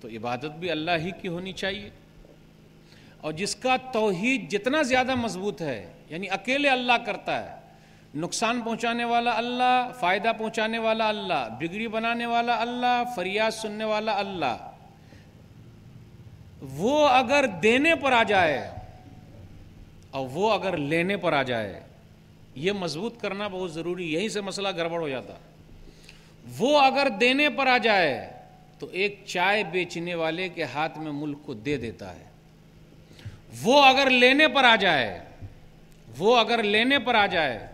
تو عبادت بھی اللہ ہی کی ہونی چاہیے. اور جس کا توحید جتنا زیادہ مضبوط ہے، یعنی اکیلے اللہ کرتا ہے، نقصان پہنچانے والا اللہ، فائدہ پہنچانے والا اللہ، بگڑی بنانے والا اللہ، فریاد سننے والا اللہ، وہ اگر دینے پر آ جائے اور وہ اگر لینے پر آ جائے، یہ مضبوط کرنا بہت ضروری. یہیں سے مسئلہ گڑبڑ ہو جاتا. وہ اگر دینے پر آ جائے تو ایک چائے بیچنے والے کے ہاتھ میں ملک کو دے دیتا ہے. وہ اگر لینے پر آ جائے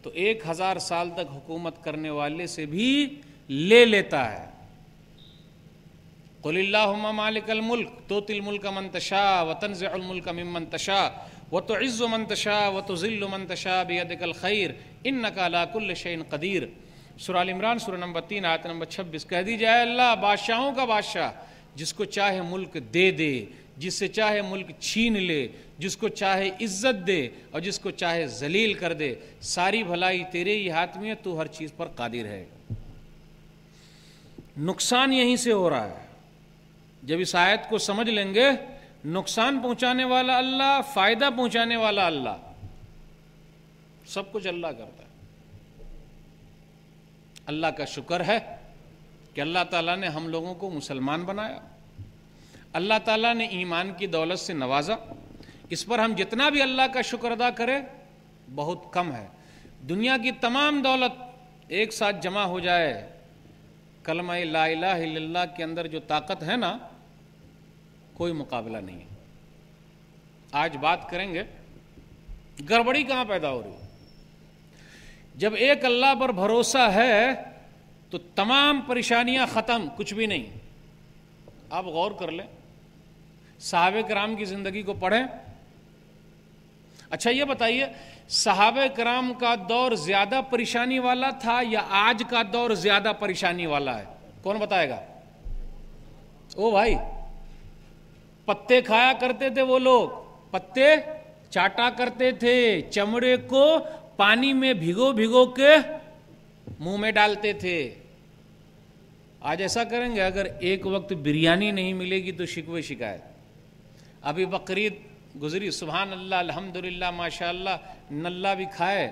تو 1000 سال تک حکومت کرنے والے سے بھی لے لیتا ہے. قل اللہم مالک الملک تؤتی الملک من تشاء وتنزع الملک ممن تشاء وتعز من تشاء وتذل من تشاء بیدک الخیر انک علی کل شیء قدیر. سورہ ال عمران سورہ نمبر 3 آیت نمبر 26. کہہ دی جائے اللہ بادشاہوں کا بادشاہ، جس کو چاہے ملک دے دے، جس سے چاہے ملک چھین لے، جس کو چاہے عزت دے اور جس کو چاہے ذلیل کر دے. ساری بھلائی تیرے ہی ہاتھ میں ہے، تو ہر چیز پر قادر ہے. نقصان یہیں سے ہو رہا ہے. جب اس آیت کو سمجھ لیں گے، نقصان پہنچانے والا اللہ، فائدہ پہنچانے والا اللہ، سب کچھ اللہ کرتا ہے. اللہ کا شکر ہے کہ اللہ تعالیٰ نے ہم لوگوں کو مسلمان بنایا، اللہ تعالیٰ نے ایمان کی دولت سے نوازا. اس پر ہم جتنا بھی اللہ کا شکر ادا کریں بہت کم ہے. دنیا کی تمام دولت ایک ساتھ جمع ہو جائے، کلمہ لا الہ الا اللہ کے اندر جو طاقت ہے نا، کوئی مقابلہ نہیں ہے. آج بات کریں گے گڑبڑی کہاں پیدا ہو رہی ہے. جب ایک اللہ پر بھروسہ ہے تو تمام پریشانیاں ختم، کچھ بھی نہیں. آپ غور کر لیں، صحابہ کرام کی زندگی کو پڑھیں. اچھا یہ بتائیے، صحابہ کرام کا دور زیادہ پریشانی والا تھا یا آج کا دور زیادہ پریشانی والا ہے؟ کون بتائے گا؟ او بھائی، پتے کھایا کرتے تھے وہ لوگ، پتے چاٹا کرتے تھے، چمڑے کو پانی میں بھگو کے منہ میں ڈالتے تھے. آج ایسا کریں گے؟ اگر ایک وقت بریانی نہیں ملے گی تو شکوے شکایت. ابھی بقرعید گزری، سبحان اللہ الحمدللہ ماشاءاللہ، نلہ بھی کھائے،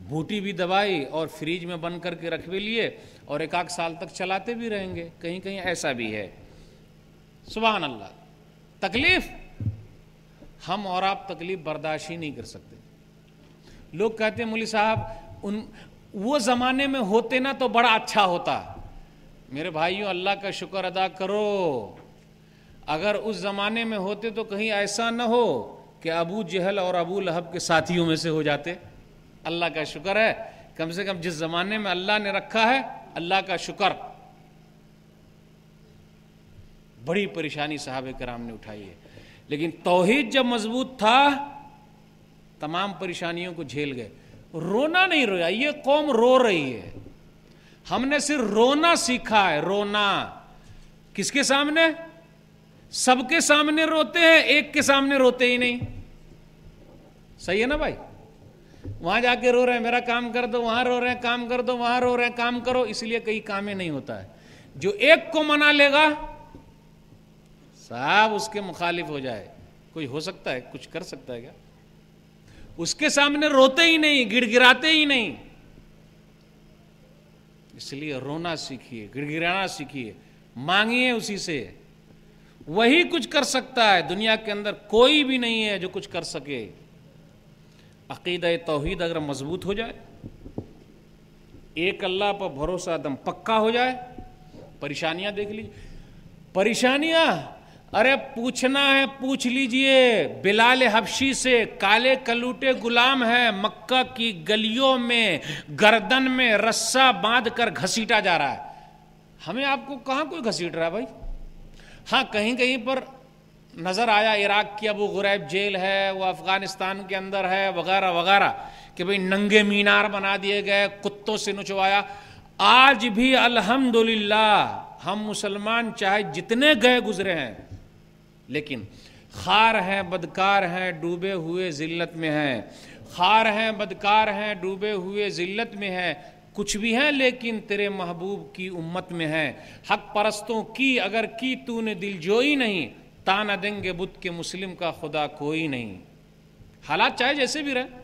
بوٹی بھی دبائی اور فریج میں بند کر کے رکھ بھی لیے اور 1 سال تک چلاتے بھی رہیں گے. کہیں کہیں ایسا بھی ہے. سبحان اللہ. تکلیف، ہم اور آپ تکلیف برداشت ہی نہیں کر سکتے. لوگ کہتے ہیں مولوی صاحب وہ زمانے میں ہوتے نا تو بڑا اچھا ہوتا. میرے بھائیوں، اللہ کا شکر ادا کرو. اگر اس زمانے میں ہوتے تو کہیں ایسا نہ ہو کہ ابو جہل اور ابو لہب کے ساتھیوں میں سے ہو جاتے. اللہ کا شکر ہے کم سے کم جس زمانے میں اللہ نے رکھا ہے، اللہ کا شکر. بڑی پریشانی صحابہ کرام نے اٹھائی ہے، لیکن توحید جب مضبوط تھا تمام پریشانیوں کو جھیل گئے. رونا نہیں رویا، یہ قوم رو رہی ہے. ہم نے صرف رونا سیکھا ہے. رونا کس کے سامنے؟ سب کے سامنے روتے ہیں، ایک کے سامنے روتے ہی نہیں. صحیح ہے نا بھائی؟ وہاں جا کے رو رہے ہیں میرا کام کر دو، وہاں رو رہے ہیں کام کر دو، وہاں رو رہے ہیں کام کرو. اس لیے کئی کامیں نہیں ہوتا ہے. جو ایک کو منا لے گا صاحب اس کے مخالف ہو جائے، کوئی ہو سکتا ہے؟ کچھ کر سکتا ہے کیا؟ اس کے سامنے روتے ہی نہیں، گڑ گڑاتے ہی نہیں. اس لیے رونا سیکھیے، گڑ گڑانا سیکھیے، مانگیے اسی سے. وہی کچھ کر سکتا ہے. دنیا کے اندر کوئی بھی نہیں ہے جو کچھ کر سکے. عقیدہ توحید اگر مضبوط ہو جائے، ایک اللہ پر بھروسہ دم پکا ہو جائے، پریشانیاں دیکھ لیجیے. پریشانیاں ارے پوچھنا ہے پوچھ لیجئے. بلال حبشی سے کالے کلوٹے غلام ہے، مکہ کی گلیوں میں گردن میں رسہ باندھ کر گھسیٹا جا رہا ہے. ہمیں آپ کو کہاں کوئی گھسیٹ رہا ہے بھائی؟ ہاں کہیں کہیں پر نظر آیا عراق کی ابو غریب جیل ہے، وہ افغانستان کے اندر ہے، وغیرہ وغیرہ، کہ بھئی ننگے مینار بنا دیے گئے، کتوں سے نچوایا. آج بھی الحمدللہ ہم مسلمان چاہے جتنے گئے گزرے ہیں، لیکن خار ہیں، بدکار ہیں، ڈوبے ہوئے ذلت میں ہیں. خار ہیں، بدکار ہیں، ڈوبے ہوئے ذلت میں ہیں. کچھ بھی ہیں لیکن تیرے محبوب کی امت میں ہیں. حق پرستوں کی اگر کی تو نے دل جوئی نہیں, تانا دیں گے بت کے مسلم کا خدا کوئی نہیں. حالات چاہے جیسے بھی رہے,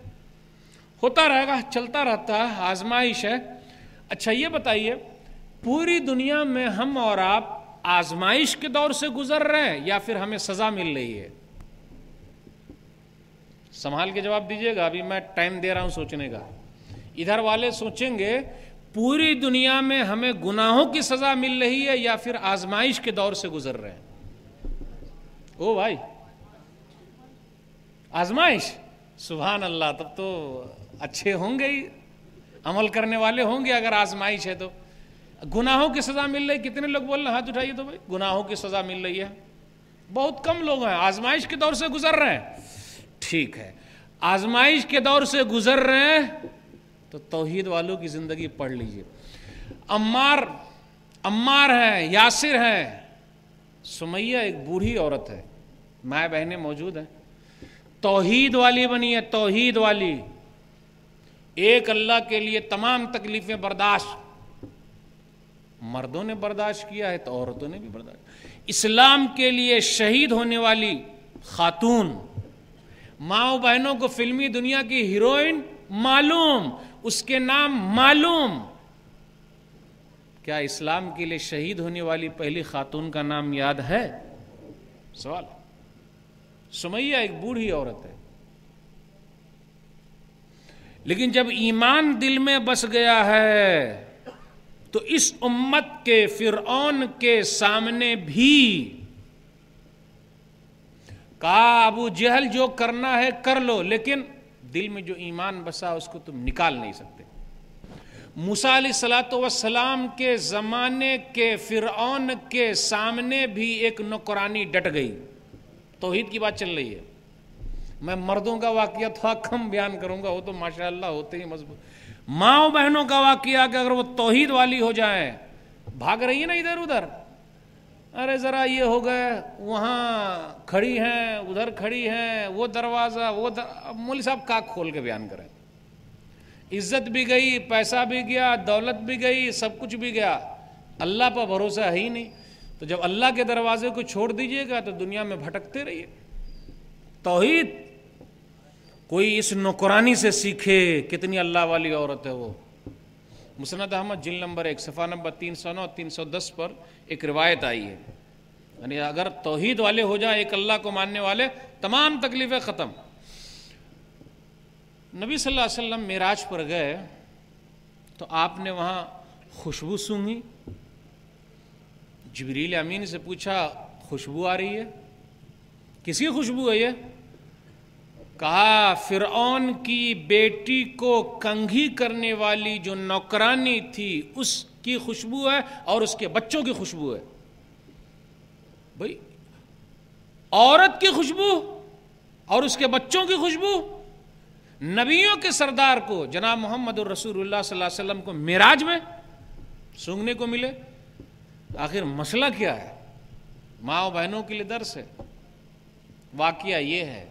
ہوتا رہے گا, چلتا رہتا ہے, آزمائش ہے. اچھا یہ بتائیے, پوری دنیا میں ہم اور آپ آزمائش کے دور سے گزر رہے ہیں یا پھر ہمیں سزا مل رہی ہے؟ سنبھال کے جواب دیجیے گا, ابھی میں ٹائم دے رہا ہوں سوچنے کا. ادھر والے سوچیں گے پوری دنیا میں ہمیں گناہوں کی سزا مل رہی ہے یا پھر آزمائش کے دور سے گزر رہے ہیں؟ او بھائی, آزمائش, سبحان اللہ, تب تو اچھے ہوں گے ہی, عمل کرنے والے ہوں گے اگر آزمائش ہے تو. گناہوں کی سزا مل رہی, کتنے لوگ بول رہے ہیں؟ ہاتھ اٹھائیے تو بھائی. گناہوں کی سزا مل رہی ہے, بہت کم لوگ ہیں. آزمائش کے دور سے گزر رہے ہیں, ٹھیک ہے. آزمائش کے دور سے گزر رہے ہیں تو توحید والوں کی زندگی پڑھ لیجئے. عمار ہیں, یاسر ہیں, سمیہ ایک بوڑھی عورت ہے, مائیں بہنیں موجود ہیں, توحید والی بنی ہے, توحید والی. ایک اللہ کے لیے تمام تکلیفیں برداشت, مردوں نے برداشت کیا ہے تو عورتوں نے بھی برداشت. اسلام کے لیے شہید ہونے والی خاتون, ماں بہنوں کو فلمی دنیا کی ہیروئن معلوم, اس کے نام معلوم. کیا اسلام کے لیے شہید ہونے والی پہلی خاتون کا نام یاد ہے؟ سوال. سمیہ ایک بوڑھی عورت ہے, لیکن جب ایمان دل میں بس گیا ہے تو اس امت کے فرعون کے سامنے بھی کہا ابو جہل جو کرنا ہے کر لو, لیکن دل میں جو ایمان بسا اس کو تم نکال نہیں سکتے. موسیٰ علیہ الصلوۃ والسلام کے زمانے کے فرعون کے سامنے بھی ایک نوکرانی ڈٹ گئی. توحید کی بات چل رہی ہے. میں مردوں کا واقعہ تھوڑا کم بیان کروں گا, وہ تو ماشاءاللہ ہوتے ہی مضبوط. ماں بہنوں کا واقعہ کہ اگر وہ توحید والی ہو جائیں, بھاگ رہی ہے نا ادھر ادھر, ارے ذرا یہ ہو گئے, وہاں کھڑی ہیں, ادھر کھڑی ہیں, وہ دروازہ مولوی صاحب کا کھول کے بیان کریں. عزت بھی گئی, پیسہ بھی گیا, دولت بھی گئی, سب کچھ بھی گیا, اللہ پر بھروسہ ہے ہی نہیں. تو جب اللہ کے دروازے کو چھوڑ دیجئے گا تو دنیا میں بھٹکتے رہیے. توحید کوئی اس نوکرانی سے سیکھے, کتنی اللہ والی عورت ہے وہ. مسند احمد جلد نمبر 1 صفحہ نمبر 309 310 پر ایک روایت آئی ہے, یعنی اگر توحید والے ہو جائیں, ایک اللہ کو ماننے والے, تمام تکلیفیں ختم. نبی صلی اللہ علیہ وسلم معراج پر گئے تو آپ نے وہاں خوشبو سونگھی. جبریل امین سے پوچھا خوشبو آ رہی ہے, کس کی خوشبو ہے یہ؟ کہا فرعون کی بیٹی کو کنگھی کرنے والی جو نوکرانی تھی اس کی خوشبو ہے اور اس کے بچوں کی خوشبو ہے. بھائی عورت کی خوشبو اور اس کے بچوں کی خوشبو, نبیوں کے سردار کو جناب محمد الرسول اللہ صلی اللہ علیہ وسلم کو معراج میں سونگھنے کو ملے. آخر مسئلہ کیا ہے؟ ماں بہنوں کے لیے درس ہے. واقعہ یہ ہے,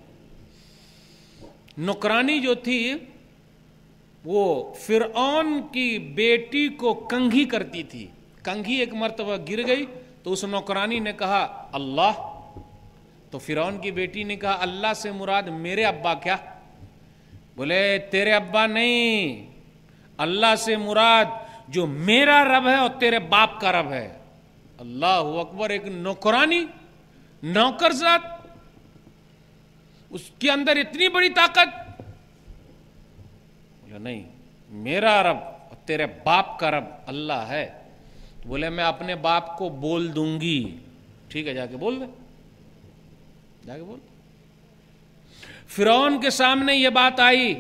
نوکرانی جو تھی وہ فرعون کی بیٹی کو کنگھی کرتی تھی. کنگھی ایک مرتبہ گر گئی تو اس نوکرانی نے کہا اللہ, تو فرعون کی بیٹی نے کہا اللہ سے مراد میرے ابا کیا؟ بولے تیرے ابا نہیں, اللہ سے مراد جو میرا رب ہے اور تیرے باپ کا رب ہے. اللہ اکبر. ایک نوکرانی, نوکر ذات, اس کے اندر اتنی بڑی طاقت. بولے نہیں, میرا رب اور تیرے باپ کا رب اللہ ہے. بولے میں اپنے باپ کو بول دوں گی. ٹھیک ہے, جا کے بول دے, جا کے بول. فرعون کے سامنے یہ بات آئی,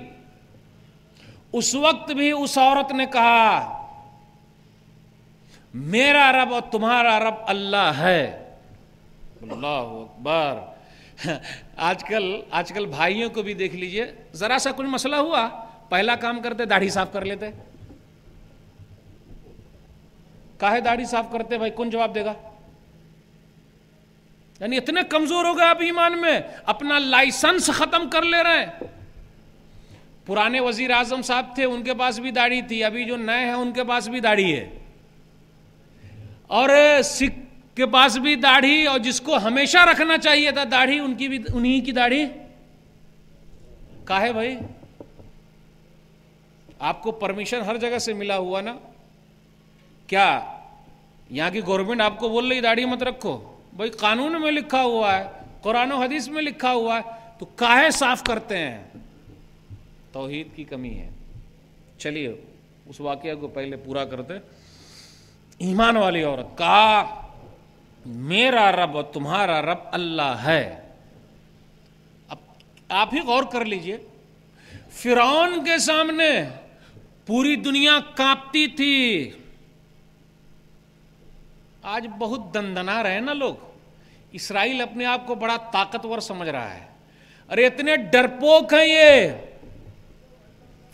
اس وقت بھی اس عورت نے کہا میرا رب اور تمہارا رب اللہ ہے. اللہ اکبر. آج کل بھائیوں کو بھی دیکھ لیجئے, ذرا سا کوئی مسئلہ ہوا پہلا کام کرتے داڑھی صاف کر لیتے. کاہے داڑھی صاف کرتے بھائی؟ کون جواب دے گا؟ یعنی اتنے کمزور ہو گئے آپ ایمان میں, اپنا لائسنس ختم کر لے رہے ہیں. پرانے وزیر اعظم صاحب تھے ان کے پاس بھی داڑھی تھی, ابھی جو نئے ہیں ان کے پاس بھی داڑھی ہے, اور سکھ کے پاس بھی داڑھی, اور جس کو ہمیشہ رکھنا چاہیے تھا داڑھی ان کی بھی انہی کی داڑھی کاہے بھائی؟ آپ کو پرمیشن ہر جگہ سے ملا ہوا نا, کیا یہاں کی گورنمنٹ آپ کو بول رہی داڑھی مت رکھو؟ بھائی قانون میں لکھا ہوا ہے, قرآن و حدیث میں لکھا ہوا ہے, تو کاہے صاف کرتے ہیں؟ توحید کی کمی ہے. چلیے اس واقعہ کو پہلے پورا کرتے. ایمان والی عورت کہا میرا رب اور تمہارا رب اللہ ہے. اب آپ ہی غور کر لیجئے, فرعون کے سامنے پوری دنیا کانپتی تھی. آج بہت دندنا رہے نا لوگ, اسرائیل اپنے آپ کو بڑا طاقتور سمجھ رہا ہے, ارے اتنے ڈرپوک ہیں یہ.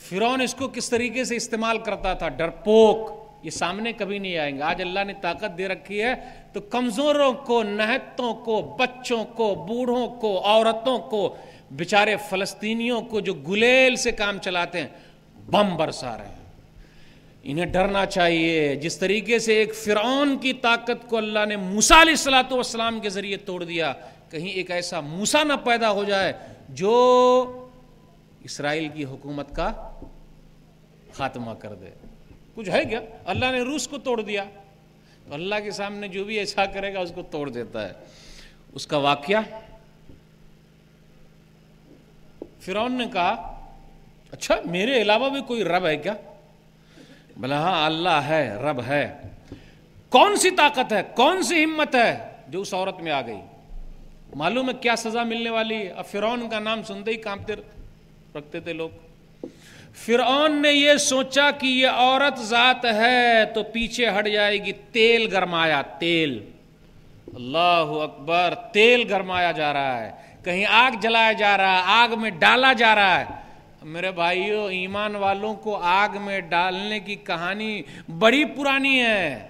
فرعون اس کو کس طریقے سے استعمال کرتا تھا, ڈرپوک, یہ سامنے کبھی نہیں آئیں گے. آج اللہ نے طاقت دے رکھی ہے تو کمزوروں کو, نہتوں کو, بچوں کو, بوڑھوں کو, عورتوں کو, بیچارے فلسطینیوں کو جو گلیل سے کام چلاتے ہیں بم برسا رہے ہیں. انہیں ڈرنا چاہیے. جس طریقے سے ایک فرعون کی طاقت کو اللہ نے موسیٰ علیہ الصلوۃ والسلام کے ذریعے توڑ دیا, کہیں ایک ایسا موسیٰ نہ پیدا ہو جائے جو اسرائیل کی حکومت کا خاتمہ کر دے. کچھ ہے کیا؟ اللہ نے روس کو توڑ دیا, تو اللہ کے سامنے جو بھی ایسا کرے گا اس کو توڑ دیتا ہے. اس کا واقعہ, فرعون نے کہا اچھا میرے علاوہ بھی کوئی رب ہے کیا؟ بلا ہاں اللہ ہے, رب ہے. کون سی طاقت ہے, کون سی ہمت ہے جو اس عورت میں آ گئی؟ معلوم ہے کیا سزا ملنے والی ہے. اب فرعون کا نام سنتے ہی کانپتے رکھتے تھے لوگ. فرعون نے یہ سوچا کہ یہ عورت ذات ہے تو پیچھے ہٹ جائے گی. تیل گرمایا, تیل, اللہ اکبر, تیل گرمایا جا رہا ہے, کہیں آگ جلایا جا رہا ہے, آگ میں ڈالا جا رہا ہے. میرے بھائیوں, ایمان والوں کو آگ میں ڈالنے کی کہانی بڑی پرانی ہے.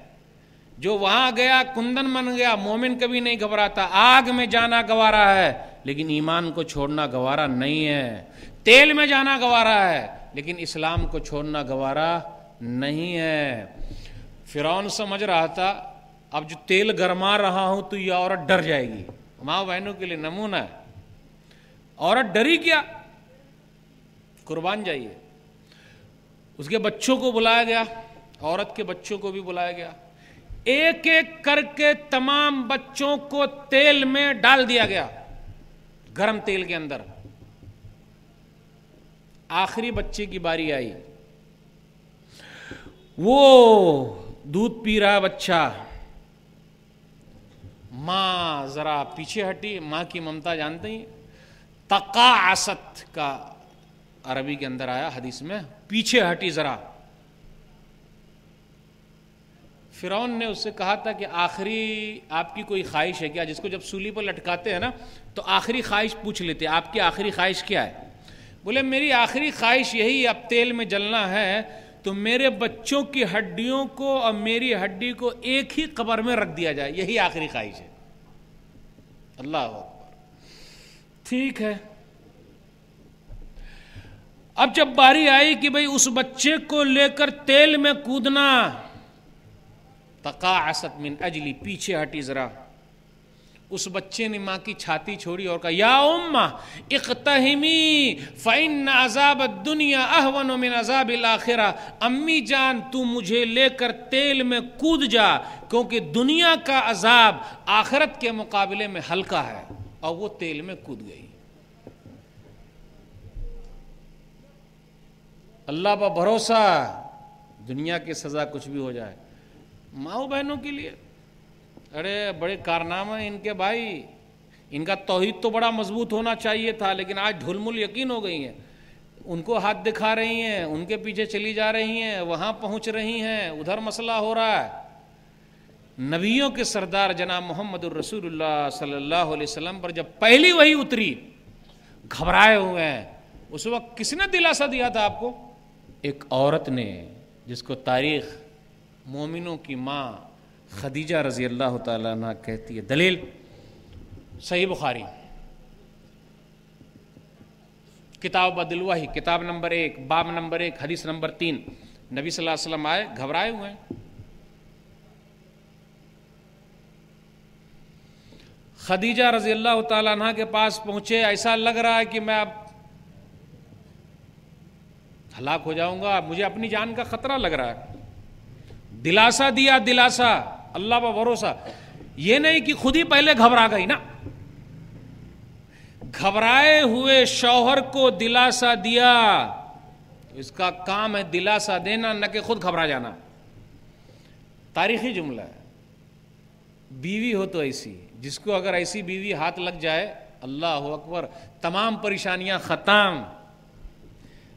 جو وہاں گیا کندن بن گیا. مومن کبھی نہیں گھبراتا. آگ میں جانا گوارا ہے لیکن ایمان کو چھوڑنا گوارا نہیں ہے. تیل میں جانا گوارا ہے لیکن اسلام کو چھوڑنا گوارا نہیں ہے. فرعون سمجھ رہا تھا اب جو تیل گرما رہا ہوں تو یہ عورت ڈر جائے گی. ماں بہنوں کے لیے نمونہ ہے. عورت ڈری کیا, قربان جائیے. اس کے بچوں کو بلایا گیا, عورت کے بچوں کو بھی بلایا گیا. ایک ایک کر کے تمام بچوں کو تیل میں ڈال دیا گیا, گرم تیل کے اندر. آخری بچے کی باری آئی, وہ دودھ پی رہا بچہ. ماں ذرا پیچھے ہٹی. ماں کی ممتا جانتے ہیں, تقاعست کا عربی کے اندر آیا حدیث میں, پیچھے ہٹی ذرا. فرعون نے اس سے کہا تھا کہ آخری آپ کی کوئی خواہش ہے کیا؟ جس کو جب سولی پر لٹکاتے ہیں نا تو آخری خواہش پوچھ لیتے, آپ کی آخری خواہش کیا ہے؟ بولے میری آخری خواہش یہی, اب تیل میں جلنا ہے تو میرے بچوں کی ہڈیوں کو اور میری ہڈی کو ایک ہی قبر میں رکھ دیا جائے, یہی آخری خواہش ہے. اللہ اکبر. ٹھیک ہے. اب جب باری آئی کہ بھئی اس بچے کو لے کر تیل میں کودنا, تقاعست من اجلی, پیچھے ہٹی ذرا. اس بچے نے ماں کی چھاتی چھوڑی اور کہا یا امہ اقتحمی فإن عذاب الدنیا اہون من عذاب الآخرہ. امی جان تو مجھے لے کر تیل میں کود جا, کیونکہ دنیا کا عذاب آخرت کے مقابلے میں ہلکا ہے. اور وہ تیل میں کود گئی. اللہ پر بھروسہ, دنیا کی سزا کچھ بھی ہو جائے. ماؤں بہنوں کے لیے ارے بڑے کارنامے ان کے بھائی. ان کا توحید تو بڑا مضبوط ہونا چاہیے تھا, لیکن آج ڈھل مل یقین ہو گئی ہیں. ان کو ہاتھ دکھا رہی ہیں, ان کے پیچھے چلی جا رہی ہیں, وہاں پہنچ رہی ہیں, ادھر مسئلہ ہو رہا ہے. نبیوں کے سردار جناب محمد الرسول اللہ صلی اللہ علیہ وسلم پر جب پہلی وحی اتری, گھبرائے ہوئے ہیں. اس وقت کس نے دلاسا دیا تھا آپ کو؟ ایک عورت نے, جس کو تاریخ مومنوں کی ماں خدیجہ رضی اللہ تعالیٰ عنہ کہتی ہے. دلیل صحیح بخاری, کتاب بدل وحی کتاب نمبر 1 باب نمبر 1 حدیث نمبر 3، نبی صلی اللہ علیہ وسلم آئے گھبرائے ہوئے ہیں. خدیجہ رضی اللہ تعالیٰ عنہ کے پاس پہنچے، ایسا لگ رہا ہے کہ میں اب ہلاک ہو جاؤں گا، مجھے اپنی جان کا خطرہ لگ رہا ہے. دلاسا دیا، دلاسا، اللہ پر بھروسہ. یہ نہیں کہ خود ہی پہلے گھبرا گئی نا، گھبرائے ہوئے شوہر کو دلاسا دیا. اس کا کام ہے دلاسا دینا، نہ کہ خود گھبرا جانا. تاریخی جملہ ہے. بیوی ہو تو ایسی، جس کو اگر ایسی بیوی ہاتھ لگ جائے، اللہ اکبر، تمام پریشانیاں ختم.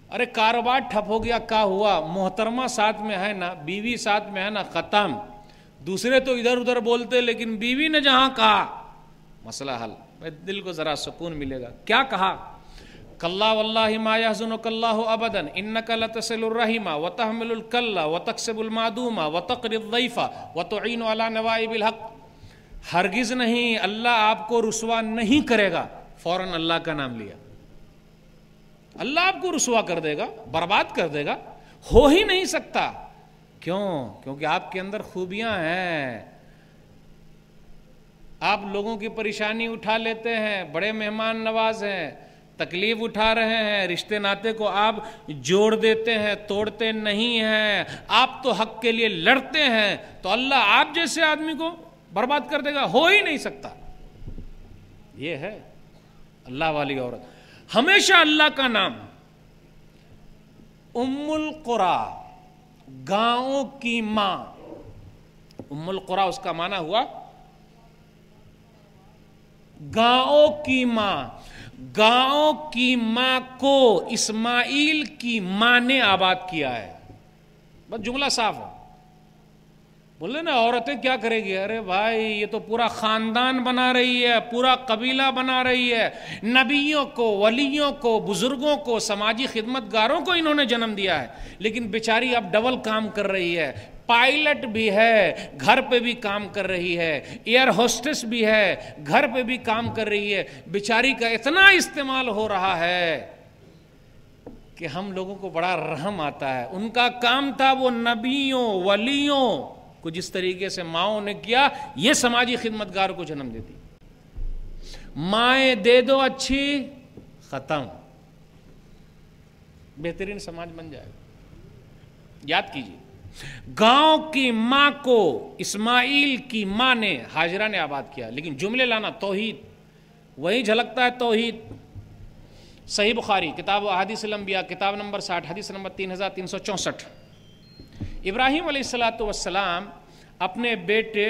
ارے کاروبار ٹھپ ہو گیا، کیا ہوا؟ محترمہ ساتھ میں ہے نا، بیوی ساتھ میں ہے نا، ختم. دوسرے تو ادھر ادھر بولتے، لیکن بیوی نے جہاں کہا مسئلہ حل. دل کو ذرا سکون ملے گا. کیا کہا؟ کلا واللہ ما یحزنک اللہ ابدا انک لتصل الرحم وتحمل الکل وتکسب المعدوم وتقری الضیف وتعین علی نوائب الحق. ہرگز نہیں، اللہ آپ کو رسوا نہیں کرے گا. فوراً اللہ کا نام لیا. اللہ آپ کو رسوا کر دے گا، برباد کر دے گا، ہو ہی نہیں سکتا. کیوں؟ کیونکہ آپ کے اندر خوبیاں ہیں. آپ لوگوں کی پریشانی اٹھا لیتے ہیں، بڑے مہمان نواز ہیں، تکلیف اٹھا رہے ہیں، رشتے ناتے کو آپ جوڑ دیتے ہیں، توڑتے نہیں ہیں. آپ تو حق کے لیے لڑتے ہیں، تو اللہ آپ جیسے آدمی کو برباد کر دے گا، ہو ہی نہیں سکتا. یہ ہے اللہ والی عورت. ہمیشہ اللہ کا نام. ام القرا، گاؤں کی ماں. ام القرا اس کا معنی ہوا گاؤں کی ماں. گاؤں کی ماں کو اسماعیل کی ماں نے آباد کیا ہے. بس جملہ صاف ہے. بولے نا عورتیں کیا کرے گی؟ ارے بھائی یہ تو پورا خاندان بنا رہی ہے، پورا قبیلہ بنا رہی ہے. نبیوں کو، ولیوں کو، بزرگوں کو، سماجی خدمتگاروں کو انہوں نے جنم دیا ہے. لیکن بیچاری اب ڈبل کام کر رہی ہے. پائلٹ بھی ہے، گھر پہ بھی کام کر رہی ہے. ایئر ہوسٹس بھی ہے، گھر پہ بھی کام کر رہی ہے. بیچاری کا اتنا استعمال ہو رہا ہے کہ ہم لوگوں کو بڑا رحم آتا ہے. ان کا کام تھا وہ نبیوں، ولیوں کو جس طریقے سے ماؤں نے کیا، یہ سماجی خدمتگار کو جنم دیتی. مائیں دے دو اچھی، ختم، بہترین سماج بن جائے گا. یاد کیجیے، گاؤں کی ماں کو اسماعیل کی ماں نے، ہاجرہ نے آباد کیا. لیکن جملے لانا توحید، وہی جھلکتا ہے توحید. صحیح بخاری کتاب و احادیث الانبیاء کتاب نمبر 60 حدیث نمبر 3364. ابراہیم علیہ السلام اپنے بیٹے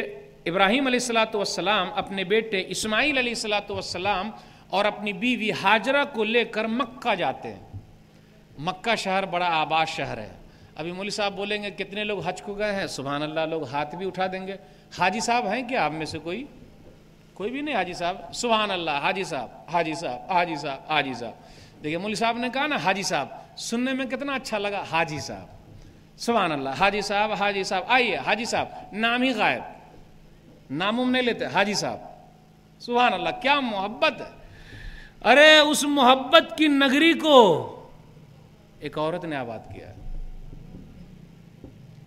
اپنے بیٹے اسماعیل علیہ السلام اور اپنی بیوی ہاجرہ کو لے کر مکہ جاتے ہیں. مکہ شہر بڑا آباد شہر ہے. ابھی مولوی صاحب بولیں گے کتنے لوگ حج کو گئے ہیں؟ سبحان اللہ، لوگ ہاتھ بھی اٹھا دیں گے. حاجی صاحب ہیں کیا آپ میں سے؟ کوئی بھی نہیں حاجی صاحب؟ سبحان اللہ، حاجی صاحب، حاجی صاحب، حاجی صاحب، حاجی صاحب. دیکھیے مولوی صاحب نے کہا نا حاجی صاحب، سننے میں کتنا اچھا لگا. حاجی صاحب، سبحان اللہ، حاجی صاحب، حاجی صاحب. آئیے حاجی صاحب، نام ہی غائب، نام ہم نہیں لیتے. حاجی صاحب، سبحان اللہ، کیا محبت ہے. ارے اس محبت کی نگری کو ایک عورت نے آباد کیا.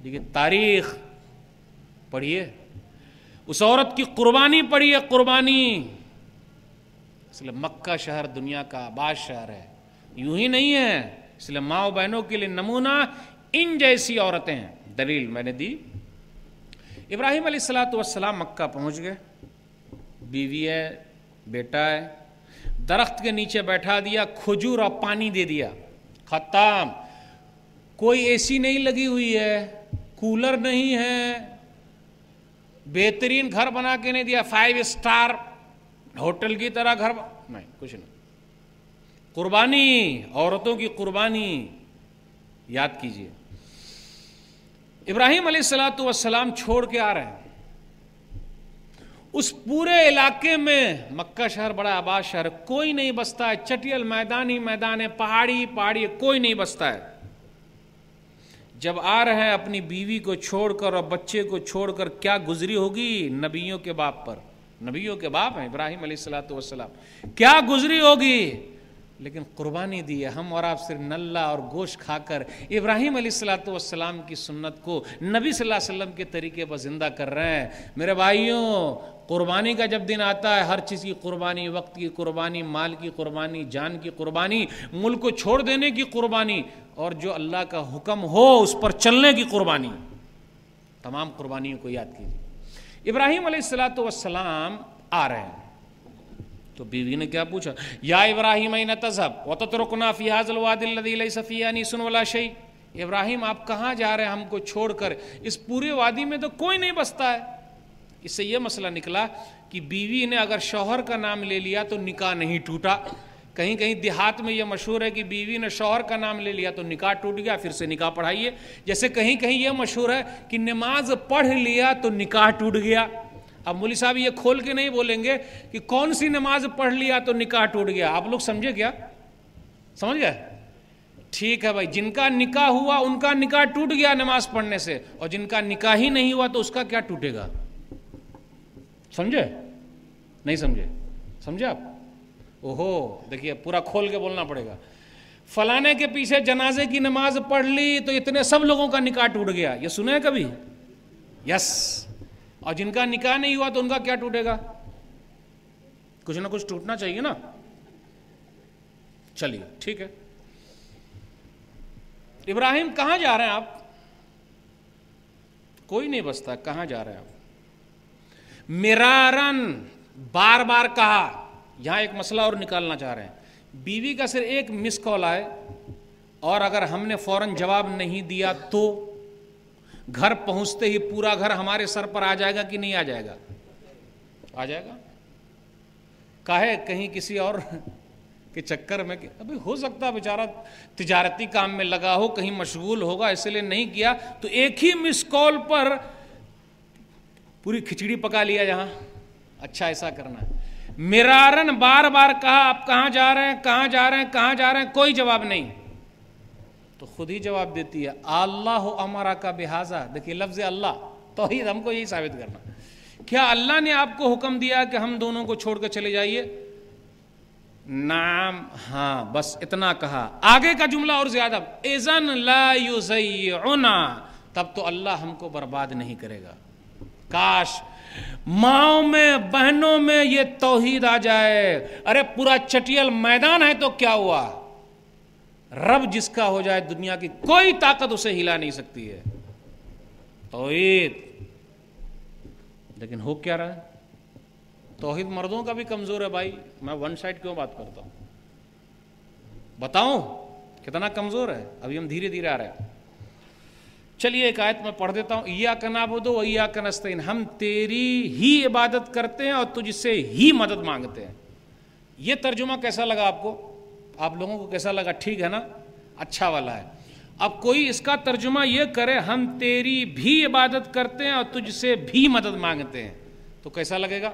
لیکن تاریخ پڑھیے، اس عورت کی قربانی پڑھیے، قربانی. اس لیے مکہ شہر دنیا کا آباد شہر ہے، یوں ہی نہیں ہے. اس لیے ماں و بہنوں کے لیے نمونہ ان جیسی عورتیں ہیں. دلیل میں نے دی. ابراہیم علیہ السلام مکہ پہنچ گئے. بیوی ہے، بیٹا ہے. درخت کے نیچے بیٹھا دیا، کھجور اور پانی دے دیا، ختم. کوئی اے سی نہیں لگی ہوئی ہے، کولر نہیں ہے، بہترین گھر بنا کے نہیں دیا، 5 اسٹار ہوٹل کی طرح گھر نہیں، کچھ نہیں. قربانی، عورتوں کی قربانی. یاد کیجئے، ابراہیم علیہ السلام چھوڑ کے آ رہے ہیں. اس پورے علاقے میں، مکہ شہر بڑا آباد شہر، کوئی نہیں بستا ہے. چٹیل میدان ہی میدان ہے، پہاڑی پہاڑی، کوئی نہیں بستا ہے. جب آ رہے ہیں اپنی بیوی کو چھوڑ کر اور بچے کو چھوڑ کر، کیا گزری ہوگی نبیوں کے باپ پر. نبیوں کے باپ ہیں ابراہیم علیہ السلام. کیا گزری ہوگی. لیکن قربانی دی ہے. ہم اور آپ صرف نلا اور گوشت کھا کر ابراہیم علیہ السلام کی سنت کو نبی صلی اللہ علیہ وسلم کے طریقے پر زندہ کر رہے ہیں. میرے بھائیوں، قربانی کا جب دن آتا ہے، ہر چیز کی قربانی، وقت کی قربانی، مال کی قربانی، جان کی قربانی، ملک کو چھوڑ دینے کی قربانی، اور جو اللہ کا حکم ہو اس پر چلنے کی قربانی، تمام قربانیوں کو یاد کیجیے. ابراہیم علیہ السلام آ رہے ہیں تو بیوی نے کیا پوچھا؟ یا ابراہیم این تذهب وتترکنا فی هذا الوادی الذی لیس فیہ انیس ولا شیء. ابراہیم آپ کہاں جا رہے ہیں ہم کو چھوڑ کر؟ اس پورے وادی میں تو کوئی نہیں بستا ہے. اس سے یہ مسئلہ نکلا کہ بیوی نے اگر شوہر کا نام لے لیا تو نکاح نہیں ٹوٹا. کہیں کہیں دیہات میں یہ مشہور ہے کہ بیوی نے شوہر کا نام لے لیا تو نکاح ٹوٹ گیا، پھر سے نکاح پڑھائیے. جیسے کہیں کہیں یہ مشہور ہے کہ نماز پڑھ لیا تو نکاح ٹوٹ گیا. اب مولوی صاحب یہ کھول کے نہیں بولیں گے کہ کون سی نماز پڑھ لیا تو نکاح ٹوٹ گیا. آپ لوگ سمجھے کیا؟ سمجھ گئے؟ ٹھیک ہے بھائی، جن کا نکاح ہوا ان کا نکاح ٹوٹ گیا نماز پڑھنے سے، اور جن کا نکاح ہی نہیں ہوا تو اس کا کیا ٹوٹے گا؟ سمجھے؟ نہیں سمجھے؟ سمجھے آپ؟ اوہو، دیکھیے پورا کھول کے بولنا پڑے گا. فلانے کے پیچھے جنازے کی نماز پڑھ لی تو اتنے سب لوگوں کا نکاح ٹوٹ گیا. یہ سنے ہیں کبھی؟ یس. اور جن کا نکاح نہیں ہوا تو ان کا کیا ٹوٹے گا؟ کچھ نہ کچھ ٹوٹنا چاہیے نا. چلیے ٹھیک ہے. ابراہیم کہاں جا رہے ہیں آپ؟ کوئی نہیں بستا. کہاں جا رہے ہیں آپ؟ مرارن، بار بار کہا. یہاں ایک مسئلہ اور نکالنا چاہ رہے ہیں. بیوی کا صرف ایک مس کال آئے اور اگر ہم نے فوراً جواب نہیں دیا تو گھر پہنچتے ہی پورا گھر ہمارے سر پر آ جائے گا کہ نہیں آ جائے گا؟ آ جائے گا. کاہے کہیں کسی اور کے چکر میں کہ ابھی ہو سکتا ہے بیچارہ تجارتی کام میں لگا ہو، کہیں مشغول ہوگا اس لیے نہیں کیا. تو ایک ہی مس کال پر پوری کھچڑی پکا لیا جہاں. اچھا ایسا کرنا ہے. مرارن، بار بار کہا آپ کہاں جا رہے ہیں، کہاں جا رہے ہیں، کہاں جا رہے ہیں، کوئی جواب نہیں. تو خود ہی جواب دیتی ہے، اللہ امرا کا بہذا. دیکھیے لفظ اللہ، توحید ہم کو یہی ثابت کرنا. کیا اللہ نے آپ کو حکم دیا کہ ہم دونوں کو چھوڑ کر چلے جائیے؟ نعم، ہاں، بس اتنا کہا. آگے کا جملہ اور زیادہ، اذن لا یضیعنا، تب تو اللہ ہم کو برباد نہیں کرے گا. کاش ماؤں میں بہنوں میں یہ توحید آ جائے. ارے پورا چٹیل میدان ہے تو کیا ہوا؟ رب جس کا ہو جائے دنیا کی کوئی طاقت اسے ہلا نہیں سکتی ہے. توحید. لیکن ہو کیا رہا ہے؟ توحید مردوں کا بھی کمزور ہے بھائی. میں ون سائڈ کیوں بات کرتا ہوں؟ بتاؤں کتنا کمزور ہے؟ ابھی ہم دھیرے دھیرے آ رہے ہیں. چلیے ایک آیت میں پڑھ دیتا ہوں. ایاک نعبد و ایاک نستعین، ہم تیری ہی عبادت کرتے ہیں اور تجھ سے ہی مدد مانگتے ہیں. یہ ترجمہ کیسا لگا آپ کو؟ آپ لوگوں کو کیسا لگا؟ ٹھیک ہے نا؟ اچھا والا ہے. اب کوئی اس کا ترجمہ یہ کرے ہم تیری بھی عبادت کرتے ہیں اور تجھ سے بھی مدد مانگتے ہیں، تو کیسا لگے گا؟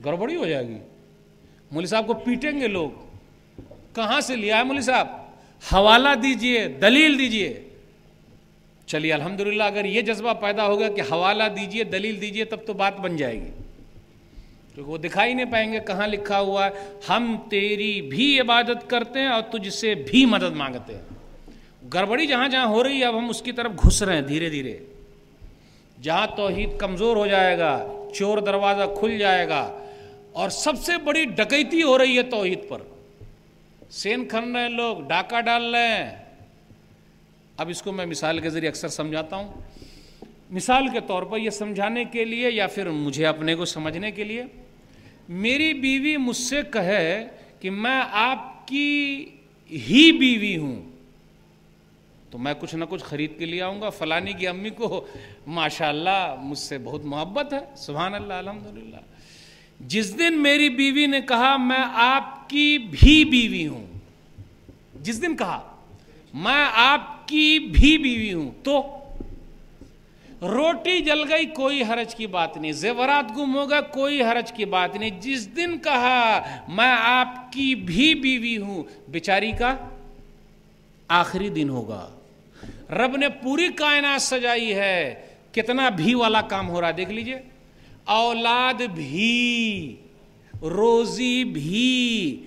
گڑبڑی ہو جائے گی. مولوی صاحب کو پیٹیں گے لوگ. کہاں سے لیا ہے مولوی صاحب؟ حوالہ دیجئے، دلیل دیجئے. چلیے الحمدللہ اگر یہ جذبہ پیدا ہوگا کہ حوالہ دیجئے، دلیل دیجئے، تب تو بات بن جائے گی. کیونکہ وہ دکھائی نہیں پائیں گے کہاں لکھا ہوا ہے ہم تیری بھی عبادت کرتے ہیں اور تجھ سے بھی مدد مانگتے ہیں. گڑبڑی جہاں جہاں ہو رہی ہے اب ہم اس کی طرف گھس رہے ہیں دھیرے دھیرے. جہاں توحید کمزور ہو جائے گا، چور دروازہ کھل جائے گا، اور سب سے بڑی ڈکیتی ہو رہی ہے توحید پر. سین کھن رہے ہیں لوگ، ڈاکہ ڈال رہے ہیں. اب اس کو میں مثال کے ذریعے اکثر سمجھاتا ہوں. مثال کے طور پر یہ سمجھانے کے لیے یا پھر مجھے اپنے کو سمجھنے کے لیے، میری بیوی مجھ سے کہے کہ میں آپ کی ہی بیوی ہوں، تو میں کچھ نہ کچھ خرید کے لے آؤں گا. فلانی کی امی کو ماشاءاللہ مجھ سے بہت محبت ہے، سبحان اللہ، الحمدللہ. جس دن میری بیوی نے کہا میں آپ کی بھی بیوی ہوں، جس دن کہا میں آپ کی بھی بیوی ہوں، تو روٹی جل گئی کوئی حرج کی بات نہیں، زیورات گم ہو گئے کوئی حرج کی بات نہیں. جس دن کہا میں آپ کی بھی بیوی ہوں، بیچاری کا آخری دن ہوگا. رب نے پوری کائنات سجائی ہے، کتنا بھی والا کام ہو رہا ہے دیکھ لیجئے. اولاد بھی، روزی بھی،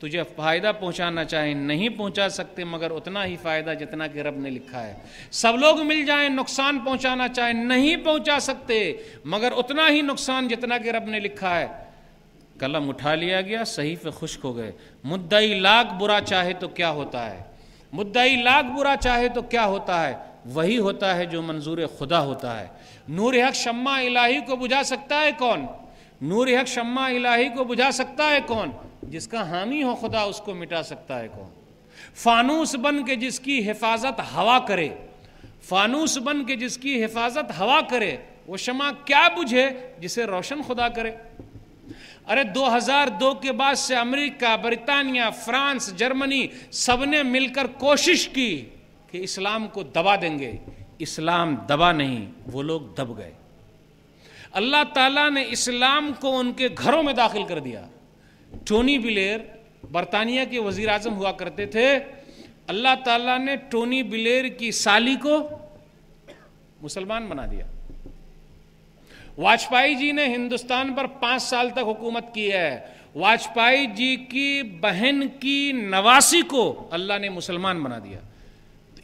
تجھے فائدہ پہنچانا چاہیں نہیں پہنچا سکتے مگر اتنا ہی فائدہ جتنا کہ رب نے لکھا ہے. سب لوگ مل جائیں نقصان پہنچانا چاہیں نہیں پہنچا سکتے مگر اتنا ہی نقصان جتنا کہ رب نے لکھا ہے. قلم اٹھا لیا گیا، صحیفے خشک ہو گئے. مدعی لاکھ برا چاہے تو کیا ہوتا ہے؟ مدعی لاکھ برا چاہے تو کیا ہوتا ہے؟ وہی ہوتا ہے جو منظور خدا ہوتا ہے. نور حق شمع الہی کو بجھا سکتا ہے کون؟ نور حق شمع الہی کو بجھا سکتا ہے کون؟ جس کا حامی ہو خدا اس کو مٹا سکتا ہے کون؟ فانوس بن کے جس کی حفاظت ہوا کرے، فانوس بن کے جس کی حفاظت ہوا کرے، وہ شمع کیا بجھے جسے روشن خدا کرے. ارے 2002 کے بعد سے امریکہ، برطانیہ، فرانس، جرمنی سب نے مل کر کوشش کی کہ اسلام کو دبا دیں گے. اسلام دبا نہیں، وہ لوگ دب گئے. اللہ تعالیٰ نے اسلام کو ان کے گھروں میں داخل کر دیا. ٹونی بلیر برطانیہ کے وزیر اعظم ہوا کرتے تھے. اللہ تعالیٰ نے ٹونی بلیر کی سالی کو مسلمان بنا دیا. واجپئی جی نے ہندوستان پر 5 سال تک حکومت کی ہے. واجپئی جی کی بہن کی نواسی کو اللہ نے مسلمان بنا دیا.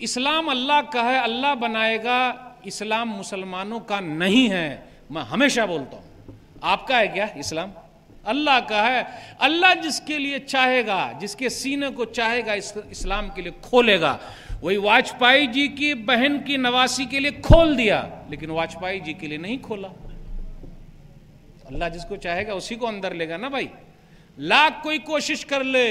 اسلام اللہ کا ہے، اللہ بنائے گا. اسلام مسلمانوں کا نہیں ہے. میں ہمیشہ بولتا ہوں، آپ کا ہے کیا اسلام؟ اللہ کا ہے. اللہ جس کے لیے چاہے گا، جس کے سینے کو چاہے گا اسلام کے لیے کھولے گا. وہی واجپئی جی کی بہن کی نواسی کے لیے کھول دیا، لیکن واجپئی جی کے لیے نہیں کھولا. اللہ جس کو چاہے گا اسی کو اندر لے گا نا بھائی. لاکھ کوئی کوشش کر لے.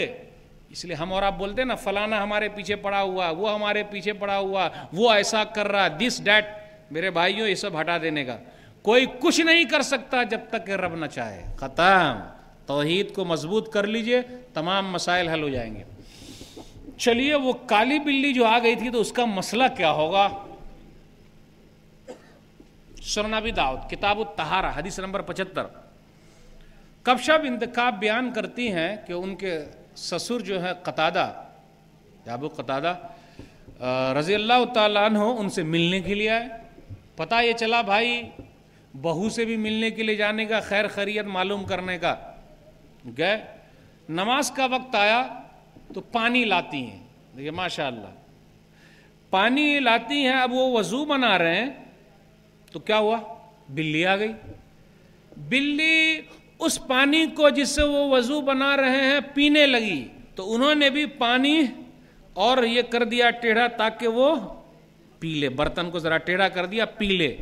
اس لیے ہم اور آپ بولتے ہیں نا فلانا ہمارے پیچھے پڑا ہوا، وہ ہمارے پیچھے پڑا ہوا، وہ ایسا کر رہا، دس ڈیٹ. میرے بھائیوں یہ سب ہٹا دینے کا. کوئی کچھ نہیں کر سکتا جب تک کہ رب نہ چاہے. ختم. توحید کو مضبوط کر لیجئے، تمام مسائل حل ہو جائیں گے. چلیے وہ کالی بلی جو آ گئی تھی تو اس کا مسئلہ کیا ہوگا؟ سنن ابی داؤد کتاب الطہارہ حدیث نمبر 75. کبشہ بنت کعب بیان کرتی ہیں کہ ان کے سسر جو ہے قتادہ، ابو قتادہ رضی اللہ تعالیٰ عنہ ان سے ملنے کے لیے آئے. پتہ یہ چلا بھائی بہو سے بھی ملنے کے لیے جانے کا، خیر خیریت معلوم کرنے کا. گئے. نماز کا وقت آیا تو پانی لاتی ہیں. دیکھیں ماشاء اللہ پانی لاتی ہیں. اب وہ وضو بنا رہے ہیں تو کیا ہوا؟ بلی آ گئی. بلی اس پانی کو جس سے وہ وضو بنا رہے ہیں پینے لگی. تو انہوں نے بھی پانی اور یہ کر دیا ٹیڑھا تاکہ وہ پی لے. برتن کو ذرا ٹیڑھا کر دیا پی لے.